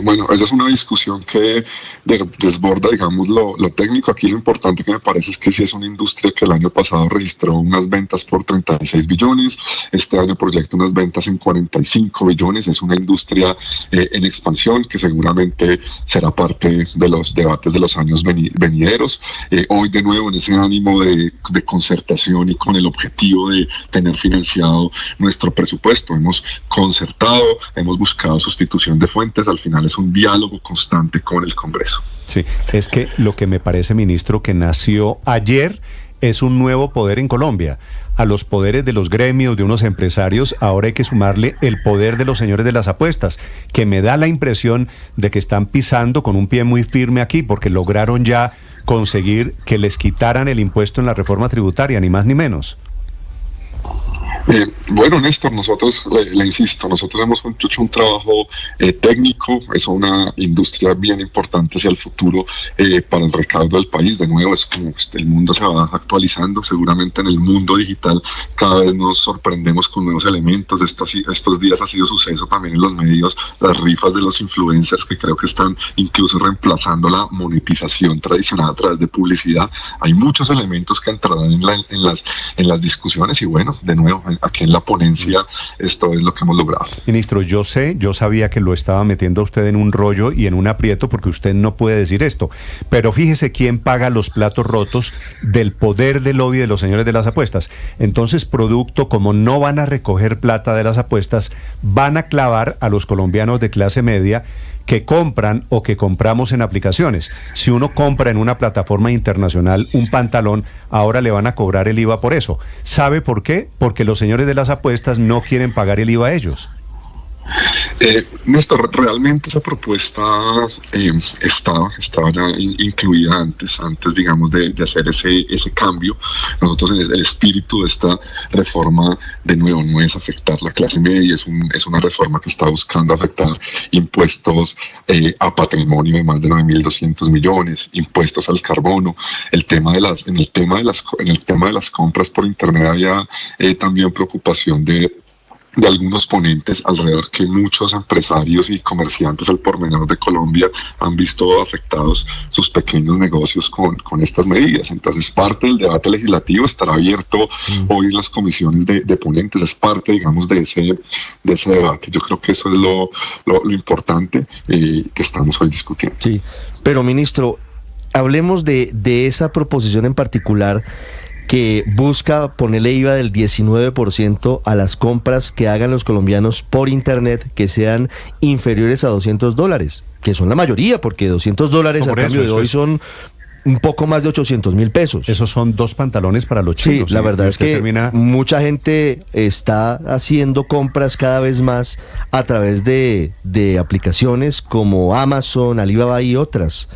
Speaker 15: Bueno, esa es una discusión que desborda, digamos, lo técnico. Aquí lo importante que me parece es que sí es una industria que el año pasado registró unas ventas por 36 billones, este año proyecta unas ventas en 45 billones, es una industria en expansión que seguramente será parte de los debates de los años venideros. Hoy de nuevo en ese ánimo de concertación y con el objetivo de tener financiado nuestro presupuesto, hemos concertado, hemos buscado sustitución de fuentes. Al final es un diálogo constante con el Congreso.
Speaker 5: Sí, es que lo que me parece, ministro, que nació ayer es un nuevo poder en Colombia. A los poderes de los gremios, de unos empresarios, ahora hay que sumarle el poder de los señores de las apuestas, que me da la impresión de que están pisando con un pie muy firme aquí, porque lograron ya conseguir que les quitaran el impuesto en la reforma tributaria, ni más ni menos.
Speaker 15: Bueno, Néstor, nosotros, le insisto, nosotros hemos hecho un trabajo técnico, es una industria bien importante hacia el futuro para el recaudo del país. De nuevo, es como el mundo se va actualizando, seguramente en el mundo digital cada vez nos sorprendemos con nuevos elementos. Estos días ha sido suceso también en los medios, las rifas de los influencers, que creo que están incluso reemplazando la monetización tradicional a través de publicidad. Hay muchos elementos que entrarán en las discusiones, y bueno, de nuevo, aquí en la ponencia esto es lo que hemos logrado.
Speaker 5: Ministro, yo sabía que lo estaba metiendo a usted en un rollo y en un aprieto porque usted no puede decir esto, pero fíjese quién paga los platos rotos del poder del lobby de los señores de las apuestas. Entonces, producto, como no van a recoger plata de las apuestas, van a clavar a los colombianos de clase media que compran o que compramos en aplicaciones. Si uno compra en una plataforma internacional un pantalón, ahora le van a cobrar el IVA por eso. ¿Sabe por qué? Porque los señores de las apuestas no quieren pagar el IVA a ellos.
Speaker 15: Néstor, realmente esa propuesta estaba ya incluida antes digamos de hacer ese cambio. Nosotros, el espíritu de esta reforma, de nuevo, no es afectar la clase media, es una reforma que está buscando afectar impuestos a patrimonio de más de 9.200 millones, impuestos al carbono. En el tema de las compras por internet había también preocupación de algunos ponentes alrededor, que muchos empresarios y comerciantes al por menor de Colombia han visto afectados sus pequeños negocios con estas medidas. Entonces, parte del debate legislativo estará abierto hoy en las comisiones de ponentes, es parte, digamos, de ese debate. Yo creo que eso es lo importante que estamos hoy discutiendo.
Speaker 9: Sí, pero ministro, hablemos de esa proposición en particular que busca ponerle IVA del 19% a las compras que hagan los colombianos por internet que sean inferiores a $200, que son la mayoría, porque $200 a cambio de hoy son un poco más de 800.000 pesos.
Speaker 5: Esos son 2 pantalones para los chinos.
Speaker 9: Sí, la verdad es que mucha gente está haciendo compras cada vez más a través de aplicaciones como Amazon, Alibaba y otras.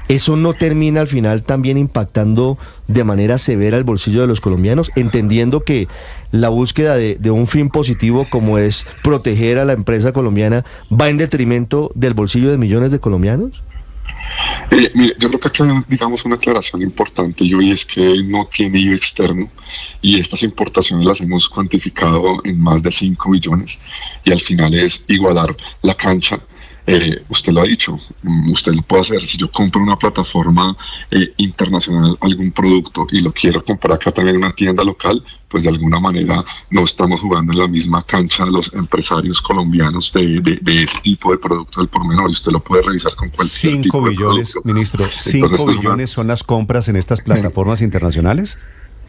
Speaker 9: ¿Eso no termina al final también impactando de manera severa el bolsillo de los colombianos, entendiendo que la búsqueda de un fin positivo como es proteger a la empresa colombiana va en detrimento del bolsillo de millones de colombianos?
Speaker 15: Mire, yo creo que aquí hay, digamos, una aclaración importante, y es que no tiene IVA externo, y estas importaciones las hemos cuantificado en más de 5 billones, y al final es igualar la cancha. Usted lo ha dicho, usted lo puede hacer. Si yo compro una plataforma internacional algún producto y lo quiero comprar acá también en una tienda local, pues de alguna manera no estamos jugando en la misma cancha de los empresarios colombianos de ese tipo de productos del por menor, y usted lo puede revisar con cualquier tipo de producto.
Speaker 5: 5 billones, ministro, 5 billones son las compras en estas plataformas internacionales.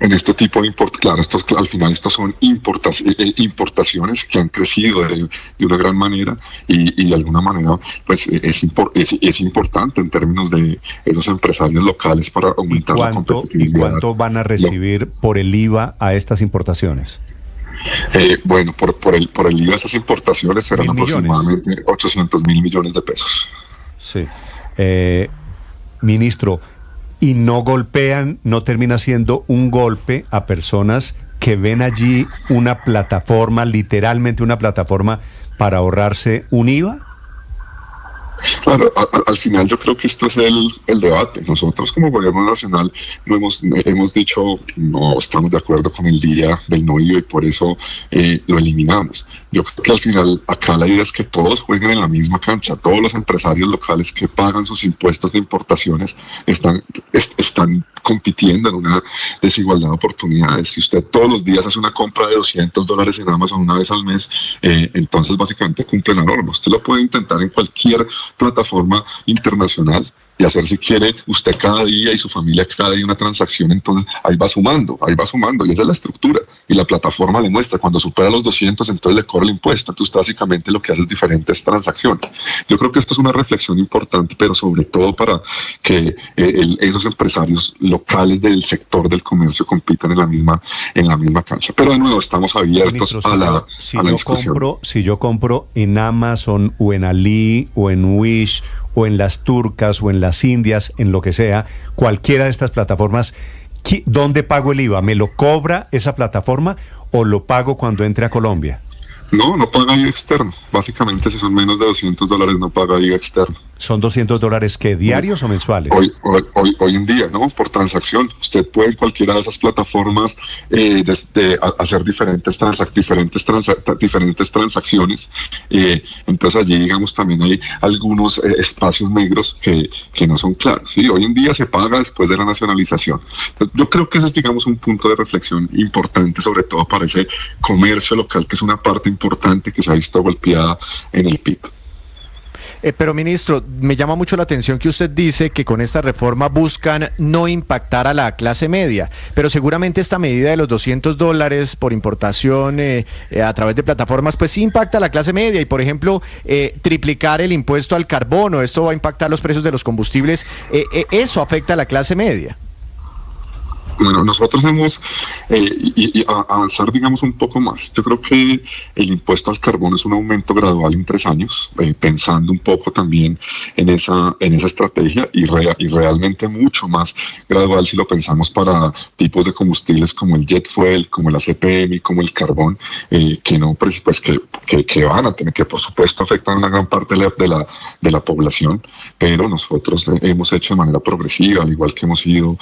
Speaker 15: En este tipo de claro, al final estos son importaciones que han crecido de una gran manera, y de alguna manera pues es importante en términos de esos empresarios locales para aumentar la competitividad.
Speaker 5: ¿Y cuánto van a recibir por el IVA a estas importaciones?
Speaker 15: Bueno, por el IVA a estas importaciones serán aproximadamente 800.000 millones de pesos.
Speaker 5: Sí. Ministro, ¿y no termina siendo un golpe a personas que ven allí una plataforma, literalmente una plataforma, para ahorrarse un IVA?
Speaker 15: Claro, al final yo creo que esto es el debate. Nosotros como gobierno nacional no hemos dicho no estamos de acuerdo con el día del no IVA, y por eso lo eliminamos. Yo creo que al final acá la idea es que todos jueguen en la misma cancha. Todos los empresarios locales que pagan sus impuestos de importaciones están compitiendo en una desigualdad de oportunidades. Si usted todos los días hace una compra de $200 en Amazon una vez al mes, entonces básicamente cumple la norma. Usted lo puede intentar en cualquier plataforma internacional y hacer, si quiere, usted cada día y su familia cada día una transacción. Entonces ahí va sumando, y esa es la estructura, y la plataforma le muestra cuando supera los 200, entonces le cobra el impuesto. Entonces básicamente lo que hace es diferentes transacciones. Yo creo que esto es una reflexión importante, pero sobre todo para que esos empresarios locales del sector del comercio compitan en la misma cancha. Pero de nuevo estamos abiertos, ministro, a la discusión.
Speaker 5: Si yo compro en Amazon o en Ali o en Wish o en las turcas o en las indias, en lo que sea, cualquiera de estas plataformas, ¿dónde pago el IVA? ¿Me lo cobra esa plataforma o lo pago cuando entre a Colombia?
Speaker 15: No paga IVA externo. Básicamente, si son menos de $200, no paga IVA externo.
Speaker 5: ¿Son $200 que diarios o mensuales?
Speaker 15: Hoy en día, ¿no? Por transacción. Usted puede en cualquiera de esas plataformas hacer diferentes transacciones. Entonces allí, digamos, también hay algunos espacios negros que no son claros, ¿sí? Hoy en día se paga después de la nacionalización. Entonces, yo creo que ese es, digamos, un punto de reflexión importante, sobre todo para ese comercio local, que es una parte importante que se ha visto golpeada en el PIB.
Speaker 11: Pero ministro, me llama mucho la atención que usted dice que con esta reforma buscan no impactar a la clase media, pero seguramente esta medida de los $200 por importación a través de plataformas, pues sí impacta a la clase media y, por ejemplo, triplicar el impuesto al carbono, esto va a impactar los precios de los combustibles, eso afecta a la clase media.
Speaker 15: Bueno, nosotros hemos avanzar, digamos, un poco más. Yo creo que el impuesto al carbono es un aumento gradual en 3 años, pensando un poco también en esa estrategia y realmente mucho más gradual si lo pensamos para tipos de combustibles como el jet fuel, como el ACPM, como el carbón, que no, pues que van a tener, que por supuesto afectan a una gran parte de la población, pero nosotros hemos hecho de manera progresiva, al igual que hemos sido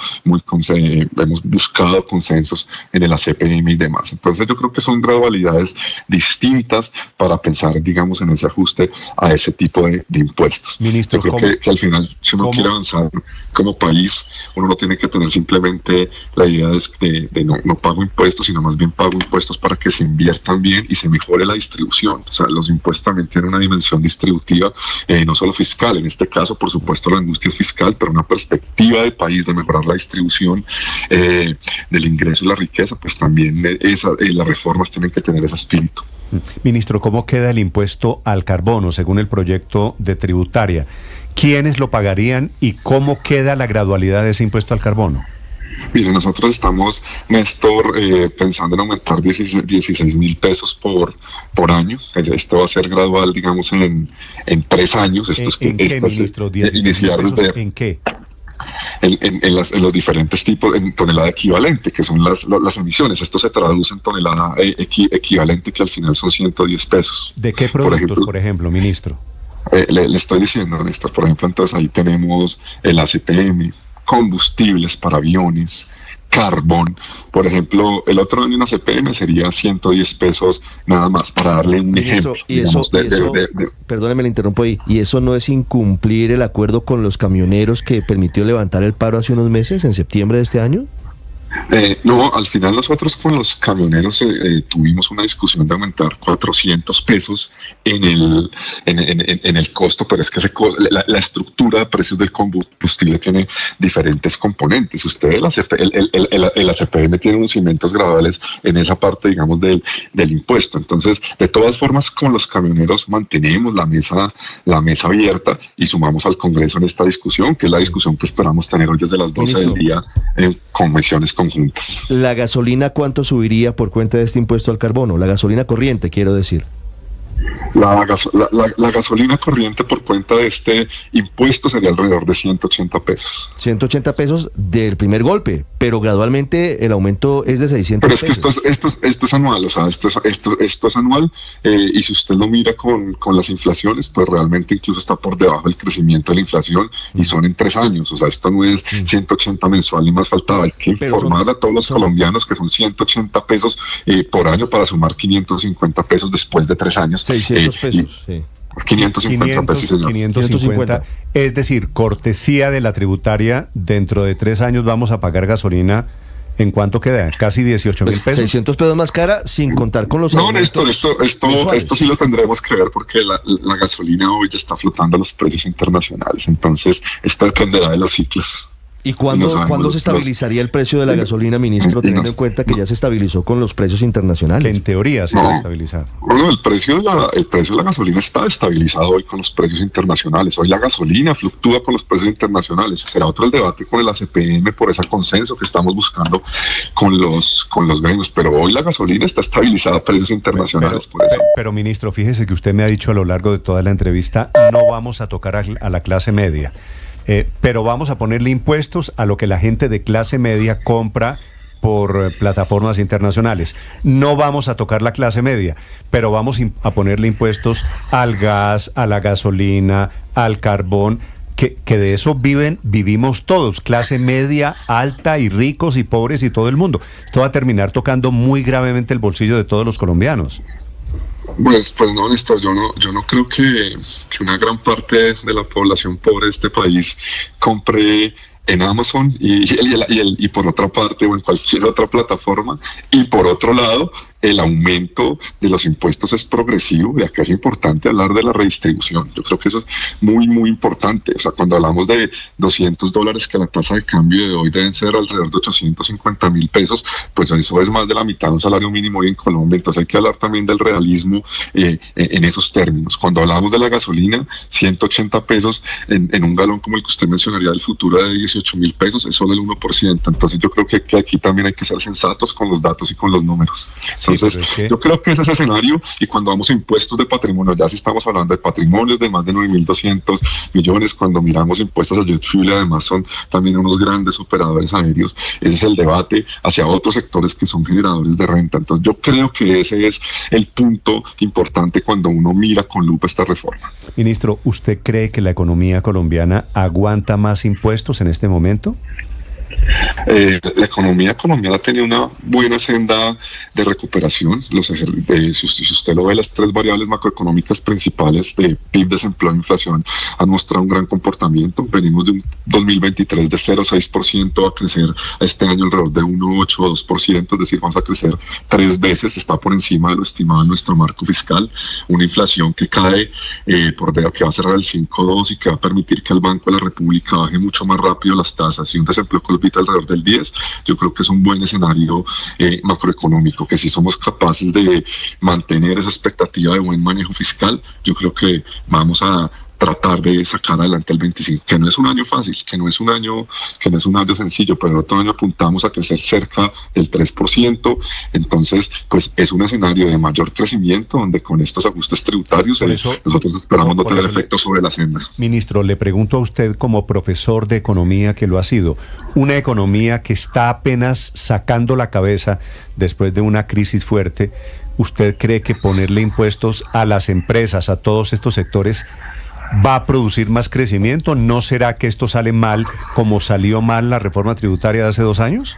Speaker 15: hemos buscado consensos en el ACPM y demás. Entonces yo creo que son gradualidades distintas para pensar, digamos, en ese ajuste a ese tipo de impuestos.
Speaker 5: Ministro,
Speaker 15: yo creo que al final, si uno quiere avanzar como país, uno no tiene que tener simplemente la idea de no pago impuestos, sino más bien pago impuestos para que se inviertan bien y se mejore la distribución. O sea, los impuestos también tienen una dimensión distributiva, no solo fiscal. En este caso, por supuesto, la industria es fiscal, pero una perspectiva de país de mejorar la distribución del ingreso y la riqueza, pues también las reformas tienen que tener ese espíritu.
Speaker 5: Ministro, ¿cómo queda el impuesto al carbono según el proyecto de tributaria? ¿Quiénes lo pagarían y cómo queda la gradualidad de ese impuesto al carbono?
Speaker 15: Mire, nosotros estamos, Néstor, pensando en aumentar 16,000 pesos por año. Esto va a ser gradual, digamos, en 3 años.
Speaker 5: ¿En qué, ministro? ¿En qué?
Speaker 15: En los diferentes tipos, en tonelada equivalente, que son las emisiones. Esto se traduce en tonelada equivalente, que al final son 110 pesos.
Speaker 5: ¿De qué productos, por ejemplo, ministro?
Speaker 15: Le estoy diciendo, Néstor, por ejemplo, entonces ahí tenemos el ACPM, combustibles para aviones, carbón. Por ejemplo, el otro año en ACPM sería 110 pesos nada más, para darle un ejemplo.
Speaker 9: Perdóneme, le interrumpo ahí. ¿Y eso no es incumplir el acuerdo con los camioneros que permitió levantar el paro hace unos meses, en septiembre de este año?
Speaker 15: No, al final nosotros con los camioneros tuvimos una discusión de aumentar 400 pesos en el costo, pero es que la estructura de precios del combustible tiene diferentes componentes. El ACPM tiene unos cimientos graduales en esa parte, digamos, del impuesto. Entonces, de todas formas, con los camioneros mantenemos la mesa abierta y sumamos al Congreso en esta discusión, que es la discusión que esperamos tener hoy desde las 12 del día en comisiones conjuntas.
Speaker 9: ¿La gasolina cuánto subiría por cuenta de este impuesto al carbono? La gasolina corriente, quiero decir.
Speaker 15: La gasolina corriente por cuenta de este impuesto sería alrededor de 180 pesos.
Speaker 9: 180 pesos del primer golpe, pero gradualmente el aumento es de 600 pesos.
Speaker 15: Pero es que esto es anual, o sea, esto es anual, y si usted lo mira con las inflaciones, pues realmente incluso está por debajo del crecimiento de la inflación, y son en 3 años, o sea, esto no es 180 mensual ni más faltaba. Hay que informar a todos los colombianos que son 180 pesos por año para sumar 550 pesos después de 3 años.
Speaker 9: 600 pesos, sí.
Speaker 15: 550 pesos, señor.
Speaker 5: 550. Es decir, cortesía de la tributaria, dentro de 3 años vamos a pagar gasolina. ¿En cuánto queda? Casi 18,000 pesos.
Speaker 9: 600 pesos más cara, sin contar con los
Speaker 15: aumentos. No, Néstor, esto sí lo tendremos que ver, porque la gasolina hoy ya está flotando a los precios internacionales. Entonces, esto dependerá de los ciclos.
Speaker 9: ¿Y cuándo se estabilizaría el precio de la gasolina, ministro, teniendo en cuenta que ya se estabilizó con los precios internacionales?
Speaker 5: Que en teoría se va a estabilizar.
Speaker 15: Bueno, el precio de la gasolina está estabilizado hoy con los precios internacionales. Hoy la gasolina fluctúa con los precios internacionales. Será otro el debate con el ACPM por ese consenso que estamos buscando con los gremios. Pero hoy la gasolina está estabilizada a precios internacionales.
Speaker 5: Pero, ministro, fíjese que usted me ha dicho a lo largo de toda la entrevista, no vamos a tocar a la clase media. Pero vamos a ponerle impuestos a lo que la gente de clase media compra por plataformas internacionales. No vamos a tocar la clase media, pero vamos a ponerle impuestos al gas, a la gasolina, al carbón, que de eso vivimos todos, clase media, alta y ricos y pobres y todo el mundo. Esto va a terminar tocando muy gravemente el bolsillo de todos los colombianos.
Speaker 15: Pues no, Néstor, yo no creo que una gran parte de la población pobre de este país compre en Amazon y por otra parte o en cualquier otra plataforma, y por otro lado el aumento de los impuestos es progresivo, y acá es importante hablar de la redistribución. Yo creo que eso es muy, muy importante. O sea, cuando hablamos de $200, que la tasa de cambio de hoy deben ser alrededor de 850.000 pesos, pues eso es más de la mitad de un salario mínimo hoy en Colombia. Entonces hay que hablar también del realismo en esos términos. Cuando hablamos de la gasolina, 180 pesos en un galón como el que usted mencionaría del futuro de 18.000 pesos, es solo el 1%. Entonces yo creo que aquí también hay que ser sensatos con los datos y con los números. Entonces, yo creo que ese es el escenario, y cuando vamos a impuestos de patrimonio, ya si estamos hablando de patrimonios de más de 9.200 millones, cuando miramos impuestos a jet fuel, además son también unos grandes operadores aéreos, ese es el debate hacia otros sectores que son generadores de renta. Entonces yo creo que ese es el punto importante cuando uno mira con lupa esta reforma.
Speaker 5: Ministro, ¿usted cree que la economía colombiana aguanta más impuestos en este momento?
Speaker 15: La economía colombiana ha tenido una buena senda de recuperación. Si usted lo ve, las tres variables macroeconómicas principales de PIB, desempleo e inflación han mostrado un gran comportamiento. Venimos de un 2023 de 0,6% a crecer este año alrededor de 1,8 o 2%, es decir, vamos a crecer 3 veces, está por encima de lo estimado en nuestro marco fiscal. Una inflación que cae por debajo, que va a cerrar el 5,2 y que va a permitir que el Banco de la República baje mucho más rápido las tasas, y un desempleo alrededor del 10, yo creo que es un buen escenario macroeconómico, que si somos capaces de mantener esa expectativa de buen manejo fiscal, yo creo que vamos a tratar de sacar adelante el 25, que no es un año fácil, que no es un año sencillo, pero el otro año apuntamos a crecer cerca del 3%, entonces pues es un escenario de mayor crecimiento, donde con estos ajustes tributarios nosotros esperamos no tener efecto sobre la senda.
Speaker 5: Ministro, le pregunto a usted como profesor de economía que lo ha sido, una economía que está apenas sacando la cabeza después de una crisis fuerte, ¿usted cree que ponerle impuestos a las empresas, a todos estos sectores, va a producir más crecimiento? ¿No será que esto sale mal como salió mal la reforma tributaria de hace 2 años?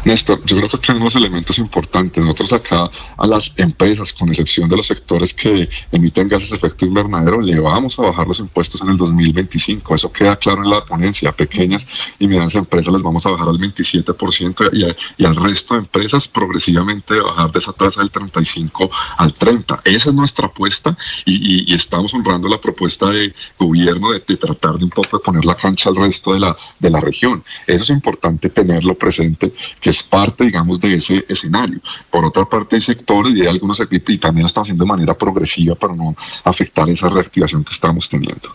Speaker 15: Néstor, yo creo que hay unos elementos importantes. Nosotros acá a las empresas, con excepción de los sectores que emiten gases de efecto invernadero, le vamos a bajar los impuestos en el 2025. Eso queda claro en la ponencia. A pequeñas y medianas empresas les vamos a bajar al 27% y al resto de empresas progresivamente bajar de esa tasa del 35 al 30. Esa es nuestra apuesta y estamos honrando la propuesta de gobierno de tratar de un poco de poner la cancha al resto de la región. Eso es importante tenerlo presente, que es parte, digamos, de ese escenario. Por otra parte, hay sectores y hay algunos y también lo están haciendo de manera progresiva para no afectar esa reactivación que estamos teniendo.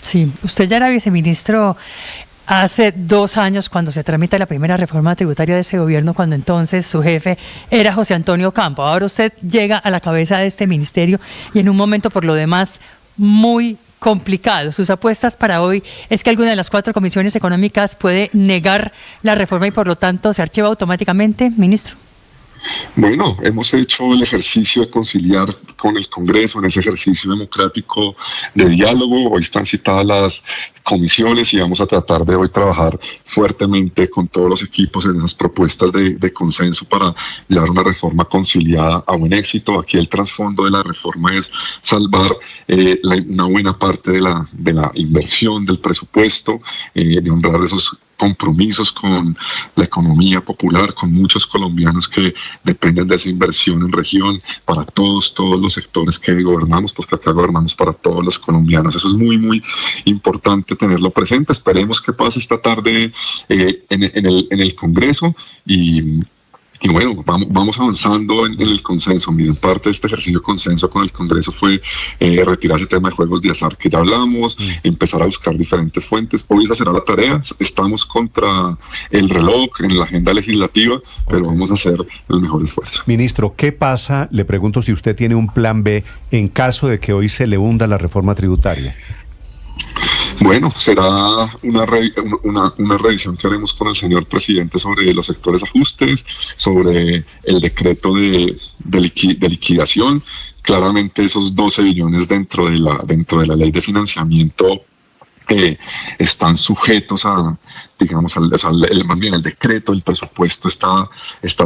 Speaker 14: Sí, usted ya era viceministro hace 2 años cuando se tramita la primera reforma tributaria de ese gobierno, cuando entonces su jefe era José Antonio Campo. Ahora usted llega a la cabeza de este ministerio y en un momento, por lo demás, muy complicado. Sus apuestas para hoy es que alguna de las 4 comisiones económicas puede negar la reforma y por lo tanto se archiva automáticamente, ministro.
Speaker 15: Bueno, hemos hecho el ejercicio de conciliar con el Congreso en ese ejercicio democrático de diálogo. Hoy están citadas las comisiones y vamos a tratar de hoy trabajar fuertemente con todos los equipos en esas propuestas de consenso para llevar una reforma conciliada a buen éxito. Aquí el trasfondo de la reforma es salvar una buena parte de la inversión del presupuesto, de honrar esos compromisos con la economía popular, con muchos colombianos que dependen de esa inversión en región, para todos los sectores que gobernamos, porque acá gobernamos para todos los colombianos. Eso es muy, muy importante tenerlo presente. Esperemos que pase esta tarde en el Congreso y bueno, vamos avanzando en el consenso. Miren, parte de este ejercicio de consenso con el Congreso fue retirar ese tema de juegos de azar que ya hablamos, empezar a buscar diferentes fuentes. Hoy esa será la tarea. Estamos contra el reloj en la agenda legislativa, pero vamos a hacer el mejor esfuerzo.
Speaker 5: Ministro, ¿qué pasa? Le pregunto si usted tiene un plan B en caso de que hoy se le hunda la reforma tributaria.
Speaker 15: Bueno, será una revisión que haremos con el señor presidente sobre los sectores ajustes, sobre el decreto de liquidación. Claramente esos 12 billones dentro de la ley de financiamiento están sujetos a, digamos, más bien el decreto, el presupuesto está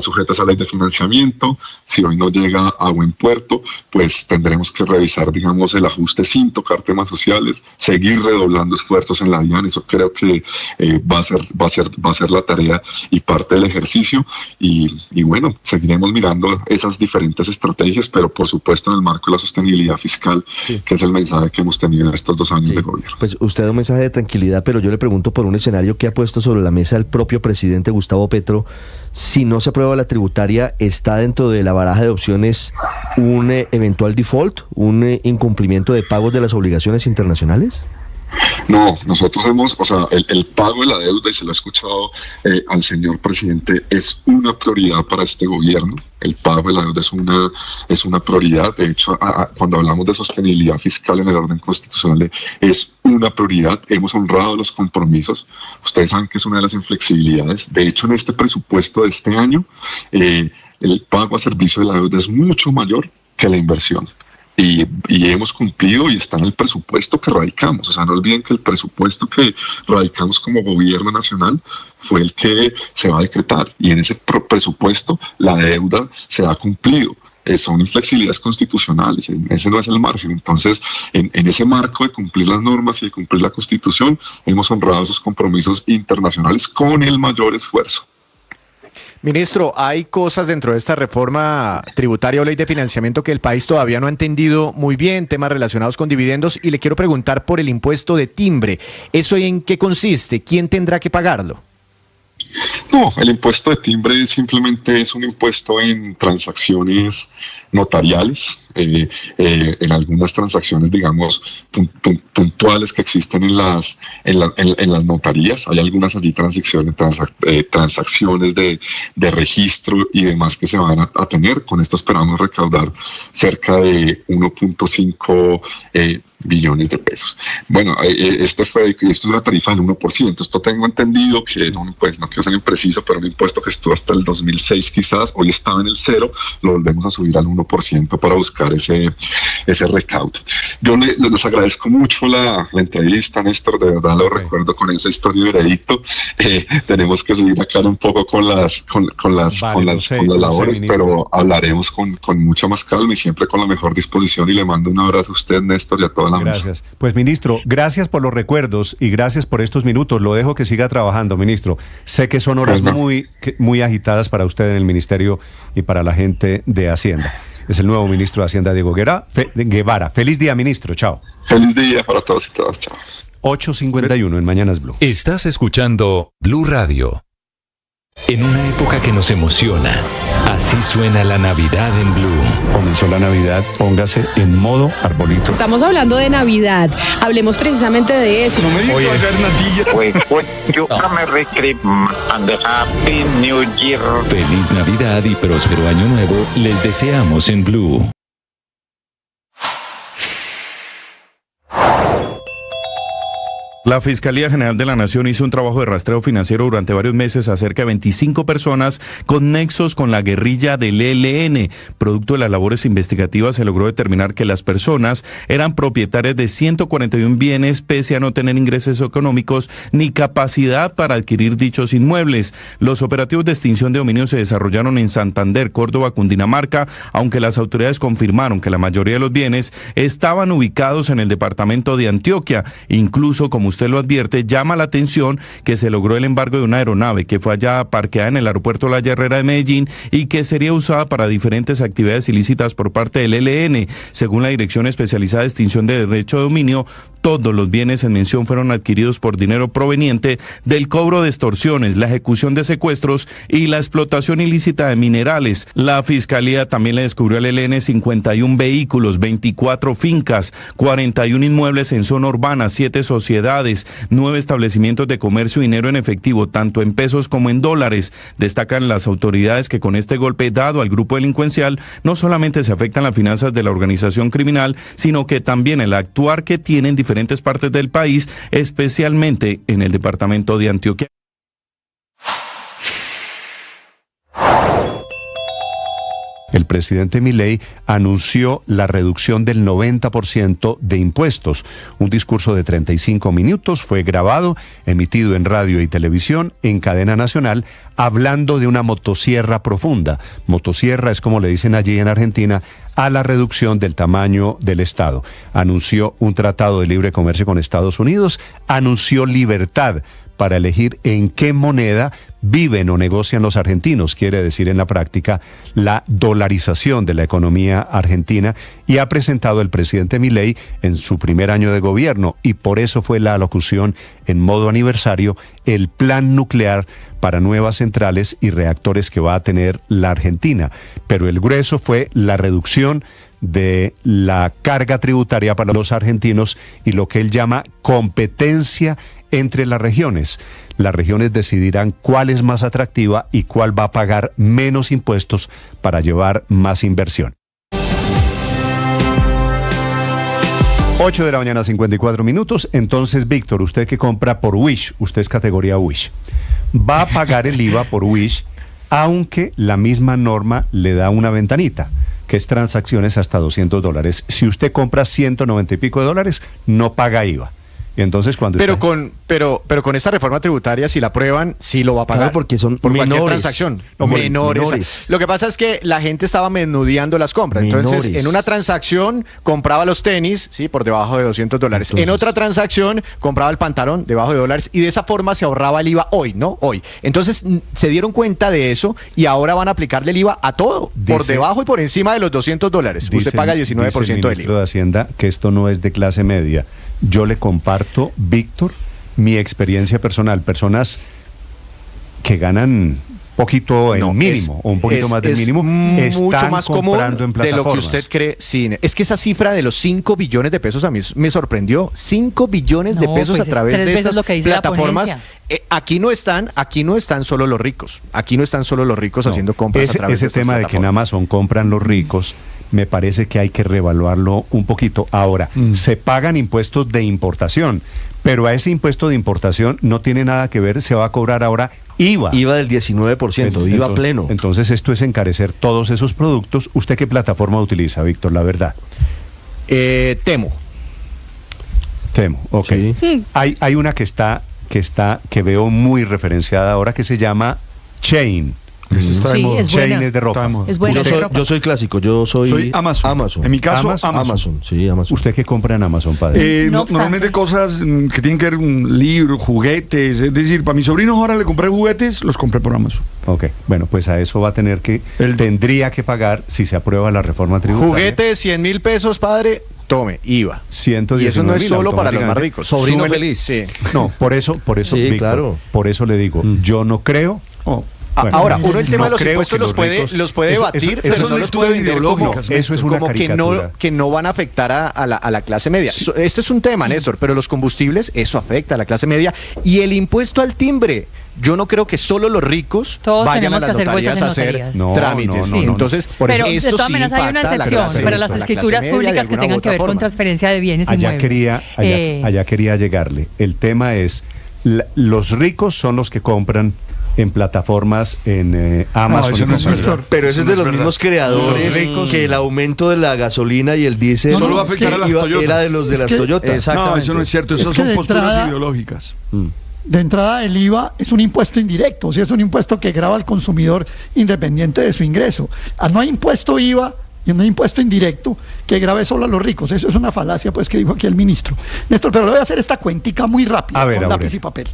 Speaker 15: sujeto a esa ley de financiamiento. Si hoy no llega a buen puerto, pues tendremos que revisar, digamos, el ajuste sin tocar temas sociales, seguir redoblando esfuerzos en la DIAN. Eso creo que va a ser la tarea y parte del ejercicio. Y bueno, seguiremos mirando esas diferentes estrategias, pero por supuesto en el marco de la sostenibilidad fiscal, que es el mensaje que hemos tenido en estos 2 años de gobierno.
Speaker 9: Pues usted da un mensaje de tranquilidad, pero yo le pregunto por un escenario que ha puesto sobre la mesa el propio presidente Gustavo Petro. Si no se aprueba la tributaria, ¿está dentro de la baraja de opciones un eventual default, un incumplimiento de pagos de las obligaciones internacionales?
Speaker 15: No, nosotros el pago de la deuda, y se lo he escuchado al señor presidente, es una prioridad para este gobierno. El pago de la deuda es una prioridad. De hecho, cuando hablamos de sostenibilidad fiscal en el orden constitucional, es una prioridad. Hemos honrado los compromisos. Ustedes saben que es una de las inflexibilidades. De hecho, en este presupuesto de este año, el pago a servicio de la deuda es mucho mayor que la inversión. Y hemos cumplido y está en el presupuesto que radicamos. O sea, no olviden que el presupuesto que radicamos como gobierno nacional fue el que se va a decretar. Y en ese presupuesto la deuda se ha cumplido. Son inflexibilidades constitucionales, ese no es el margen. Entonces, en ese marco de cumplir las normas y de cumplir la Constitución, hemos honrado esos compromisos internacionales con el mayor esfuerzo.
Speaker 11: Ministro, hay cosas dentro de esta reforma tributaria o ley de financiamiento que el país todavía no ha entendido muy bien, temas relacionados con dividendos, y le quiero preguntar por el impuesto de timbre. ¿Eso en qué consiste? ¿Quién tendrá que pagarlo?
Speaker 15: No, el impuesto de timbre simplemente es un impuesto en transacciones notariales, en algunas transacciones, digamos, puntuales que existen en las notarías. Hay algunas allí transacciones de registro y demás que se van a tener. Con esto esperamos recaudar cerca de 1.5 billones de pesos. Bueno, esto es una tarifa del 1%. Esto tengo entendido que, no quiero ser impreciso, pero un impuesto que estuvo hasta el 2006 quizás, hoy estaba en el 0, lo volvemos a subir al 1% para buscar ese recaudo. Yo les agradezco mucho la entrevista, Néstor, de verdad lo recuerdo con esa historia de veredicto. Tenemos que seguir acá un poco con las labores, pero hablaremos con mucha más calma y siempre con la mejor disposición, y le mando un abrazo a usted, Néstor, y a toda la mesa.
Speaker 5: Gracias. Pues, ministro, gracias por los recuerdos y gracias por estos minutos. Lo dejo que siga trabajando, ministro. Sé que son horas muy agitadas para usted en el ministerio y para la gente de Hacienda. Es el nuevo ministro de Hacienda, Diego Guevara. Feliz día, ministro. Chao.
Speaker 15: Feliz día para todos y todas. Chao.
Speaker 5: 8:51 en Mañanas Blue.
Speaker 4: Estás escuchando Blue Radio. En una época que nos emociona, así suena la Navidad en Blue.
Speaker 5: Comenzó la Navidad, póngase en modo arbolito.
Speaker 6: Estamos hablando de Navidad, hablemos precisamente de eso.
Speaker 13: No me digas
Speaker 4: Feliz Navidad y próspero año nuevo les deseamos en Blue.
Speaker 16: La Fiscalía General de la Nación hizo un trabajo de rastreo financiero durante varios meses a cerca de 25 personas con nexos con la guerrilla del ELN. Producto de las labores investigativas se logró determinar que las personas eran propietarias de 141 bienes pese a no tener ingresos económicos ni capacidad para adquirir dichos inmuebles. Los operativos de extinción de dominio se desarrollaron en Santander, Córdoba, Cundinamarca, aunque las autoridades confirmaron que la mayoría de los bienes estaban ubicados en el departamento de Antioquia. Incluso, como usted lo advierte, llama la atención que se logró el embargo de una aeronave que fue hallada parqueada en el aeropuerto La Herrera de Medellín y que sería usada para diferentes actividades ilícitas por parte del ELN. Según la Dirección Especializada de Extinción de Derecho de Dominio, todos los bienes en mención fueron adquiridos por dinero proveniente del cobro de extorsiones, la ejecución de secuestros y la explotación ilícita de minerales. La Fiscalía también le descubrió al ELN 51 vehículos, 24 fincas, 41 inmuebles en zona urbana, 7 sociedades, ciudades, 9 establecimientos de comercio y dinero en efectivo, tanto en pesos como en dólares. Destacan las autoridades que con este golpe dado al grupo delincuencial no solamente se afectan las finanzas de la organización criminal, sino que también el actuar que tiene en diferentes partes del país, especialmente en el departamento de Antioquia.
Speaker 5: El presidente Milei anunció la reducción del 90% de impuestos. Un discurso de 35 minutos fue grabado, emitido en radio y televisión, en cadena nacional, hablando de una motosierra profunda. Motosierra es como le dicen allí en Argentina a la reducción del tamaño del Estado. Anunció un tratado de libre comercio con Estados Unidos, anunció libertad para elegir en qué moneda viven o negocian los argentinos, quiere decir en la práctica la dolarización de la economía argentina, y ha presentado el presidente Milei en su primer año de gobierno, y por eso fue la alocución en modo aniversario, el plan nuclear para nuevas centrales y reactores que va a tener la Argentina. Pero el grueso fue la reducción de la carga tributaria para los argentinos y lo que él llama competencia entre las regiones. Las regiones decidirán cuál es más atractiva y cuál va a pagar menos impuestos para llevar más inversión. 8 de la mañana, 54 minutos. Entonces, Víctor, usted que compra por Wish, usted es categoría Wish, va a pagar el IVA por Wish, aunque la misma norma le da una ventanita, que es transacciones hasta $200. Si usted compra 190 y pico de dólares, no paga IVA. Y entonces cuando
Speaker 11: pero con esta reforma tributaria, si la aprueban, sí lo va a pagar.
Speaker 9: Claro, porque son
Speaker 11: por
Speaker 9: menores,
Speaker 11: cualquier transacción. Menores. Lo que pasa es que la gente estaba menudeando las compras. Entonces, en una transacción compraba los tenis, sí, por debajo de $200. Entonces, en otra transacción compraba el pantalón debajo de $, y de esa forma se ahorraba el IVA hoy, ¿no? Hoy. Entonces, se dieron cuenta de eso y ahora van a aplicarle el IVA a todo, por debajo y por encima de los $200. Usted paga 19% del IVA.
Speaker 5: Dice el ministro de Hacienda que esto no es de clase media. Yo le comparto, Víctor, mi experiencia personal. Personas que ganan poquito en mínimo o un poquito más del mínimo,
Speaker 11: mucho más común
Speaker 5: de
Speaker 11: lo que usted cree. Sí, es que esa cifra de los 5 billones de pesos a mí me sorprendió. 5 billones de pesos
Speaker 14: pues
Speaker 11: a través de estas plataformas. Aquí no están solo los ricos. Aquí no están solo los ricos haciendo compras a través de estas
Speaker 5: tema de que en Amazon compran los ricos, me parece que hay que reevaluarlo un poquito. Ahora, se pagan impuestos de importación, pero a ese impuesto de importación no tiene nada que ver, se va a cobrar ahora IVA.
Speaker 9: IVA del 19%, IVA pleno.
Speaker 5: Entonces esto es encarecer todos esos productos. ¿Usted qué plataforma utiliza, Víctor, la verdad?
Speaker 11: Temo,
Speaker 5: ok. Sí. Hay una que veo muy referenciada ahora que se llama Chain.
Speaker 10: Sí, es
Speaker 9: Chain
Speaker 10: buena.
Speaker 9: Es de ropa.
Speaker 10: Es buena.
Speaker 9: Yo soy clásico, yo soy
Speaker 13: Amazon. En mi caso,
Speaker 9: Amazon. Sí, Amazon.
Speaker 5: ¿Usted qué compra en Amazon, padre?
Speaker 13: Normalmente cosas que tienen que ver con libros, juguetes. Es decir, para mis sobrinos ahora le compré juguetes, los compré por Amazon.
Speaker 5: Ok, bueno, pues a eso va a tener que, tendría que pagar si se aprueba la reforma tributaria.
Speaker 11: Juguetes, 100.000 pesos, padre. Tome, IVA.
Speaker 5: 119.000.
Speaker 11: Y eso no es solo para los más ricos.
Speaker 5: Sobrino feliz. Sí. No, por eso,
Speaker 9: sí,
Speaker 5: Víctor,
Speaker 9: claro.
Speaker 5: Por eso le digo, yo no creo.
Speaker 11: Bueno, ahora, uno el tema de los impuestos los puede debatir, pero no los puede vender como
Speaker 5: eso es una caricatura.
Speaker 11: que no van a afectar a la clase media. Sí. Este es un tema, Néstor, pero los combustibles, eso afecta a la clase media. Y el impuesto al timbre, yo no creo que solo los ricos vayan a las notarías a hacer trámites. Entonces,
Speaker 14: pero
Speaker 11: esto
Speaker 14: de todas maneras hay una excepción para las escrituras públicas que tengan que ver con transferencia de bienes inmuebles.
Speaker 5: Allá quería llegarle. El tema es, los ricos son los que compran en plataformas en Amazon.
Speaker 9: Pero eso es de los mismos creadores que el aumento de la gasolina y el diésel
Speaker 13: solo va a afectar a las Toyotas.
Speaker 9: Era de los de las Toyotas.
Speaker 13: No, eso no es cierto, eso son posturas ideológicas.
Speaker 17: De entrada, el IVA es un impuesto indirecto, o sea, es un impuesto que grava al consumidor independiente de su ingreso. No hay impuesto IVA y no hay impuesto indirecto que grave solo a los ricos. Eso es una falacia, pues, que dijo aquí el ministro. Néstor, pero le voy a hacer esta cuentica muy rápida con lápiz y papel.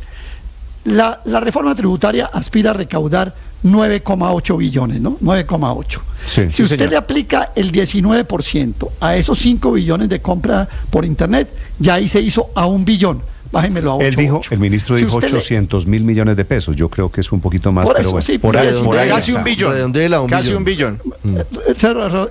Speaker 17: La reforma tributaria aspira a recaudar 9,8 billones, ¿no? 9,8.
Speaker 5: Sí,
Speaker 17: si usted le aplica el 19% a esos 5 billones de compra por internet, ya ahí se hizo a 1 billón. Bájemelo a 8.
Speaker 5: El ministro dijo 800.000 millones de pesos. Yo creo que es un poquito más.
Speaker 17: Por
Speaker 5: pero
Speaker 17: eso,
Speaker 5: bueno,
Speaker 17: sí,
Speaker 5: por ahí,
Speaker 11: casi un billón. Casi un billón.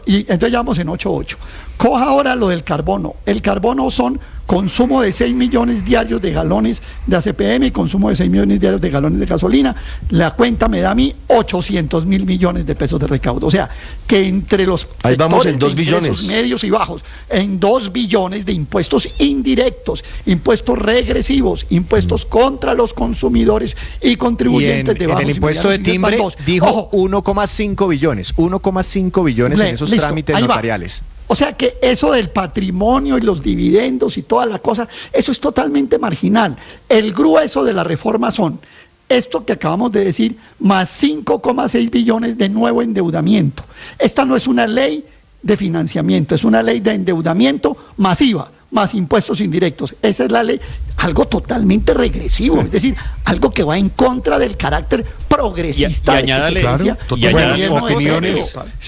Speaker 17: Y entonces ya vamos en 8,8. Coja ahora lo del carbono. El carbono son consumo de 6 millones diarios de galones de ACPM y consumo de 6 millones diarios de galones de gasolina, la cuenta me da a mí 800 mil millones de pesos de recaudo. O sea, que entre los
Speaker 9: ahí vamos en 2
Speaker 17: billones medios y bajos, en 2 billones de impuestos indirectos, impuestos regresivos, impuestos contra los consumidores y contribuyentes de bajos.
Speaker 11: En el impuesto de timbre dijo 1,5 billones, 1,5 billones en esos trámites notariales.
Speaker 17: O sea que eso del patrimonio y los dividendos y toda la cosa, eso es totalmente marginal. El grueso de la reforma son esto que acabamos de decir, más 5,6 billones de nuevo endeudamiento. Esta no es una ley de financiamiento, es una ley de endeudamiento masiva, más impuestos indirectos. Esa es la ley, algo totalmente regresivo, es decir, algo que va en contra del carácter progresista.
Speaker 18: Y añádale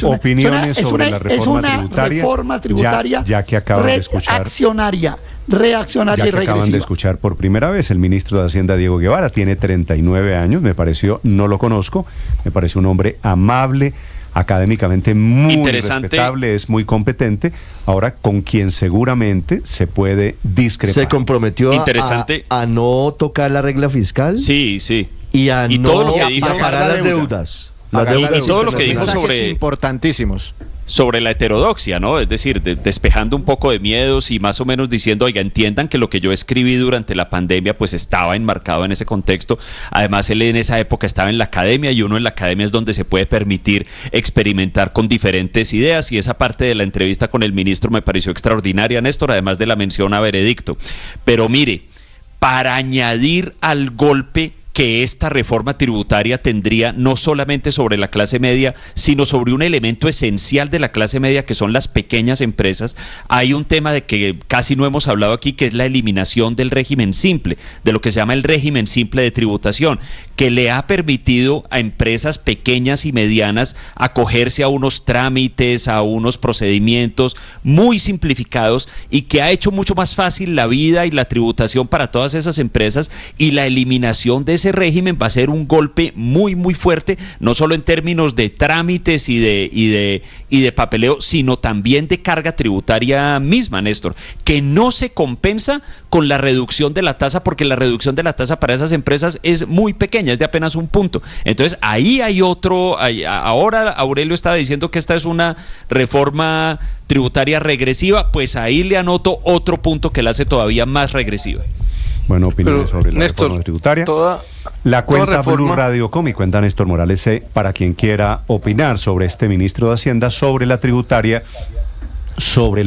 Speaker 5: opiniones sobre la reforma tributaria, ya que acaban de escuchar.
Speaker 17: Reaccionaria y regresiva.
Speaker 5: Acaban de escuchar por primera vez el ministro de Hacienda, Diego Guevara, tiene 39 años, me pareció, no lo conozco, me pareció un hombre amable, académicamente muy respetable, es muy competente, ahora con quien seguramente se puede discrepar.
Speaker 9: ¿Se comprometió a no tocar la regla fiscal?
Speaker 18: Sí.
Speaker 9: Y a
Speaker 18: no
Speaker 9: todo lo que
Speaker 18: dijo,
Speaker 9: pagar las deudas.
Speaker 18: Y todo lo que dijo sobre
Speaker 11: importantísimos.
Speaker 18: Sobre la heterodoxia, ¿no? Es decir, despejando un poco de miedos y más o menos diciendo, oiga, entiendan que lo que yo escribí durante la pandemia pues estaba enmarcado en ese contexto. Además, él en esa época estaba en la academia y uno en la academia es donde se puede permitir experimentar con diferentes ideas, y esa parte de la entrevista con el ministro me pareció extraordinaria, Néstor, además de la mención a veredicto. Pero mire, para añadir al golpe que esta reforma tributaria tendría no solamente sobre la clase media, sino sobre un elemento esencial de la clase media, que son las pequeñas empresas. Hay un tema de que casi no hemos hablado aquí, que es la eliminación del régimen simple, de lo que se llama el régimen simple de tributación, que le ha permitido a empresas pequeñas y medianas acogerse a unos trámites, a unos procedimientos muy simplificados, y que ha hecho mucho más fácil la vida y la tributación para todas esas empresas, y la eliminación de ese régimen va a ser un golpe muy muy fuerte, no solo en términos de trámites y de papeleo, sino también de carga tributaria misma, Néstor, que no se compensa con la reducción de la tasa, porque la reducción de la tasa para esas empresas es muy pequeña, es de apenas un punto. Entonces ahí hay otro, ahora Aurelio estaba diciendo que esta es una reforma tributaria regresiva, pues ahí le anoto otro punto que la hace todavía más regresiva.
Speaker 5: Bueno, opiniones sobre la reforma tributaria. La cuenta Blue Radio Com y cuenta Néstor Morales para quien quiera opinar sobre este ministro de Hacienda, sobre la tributaria, sobre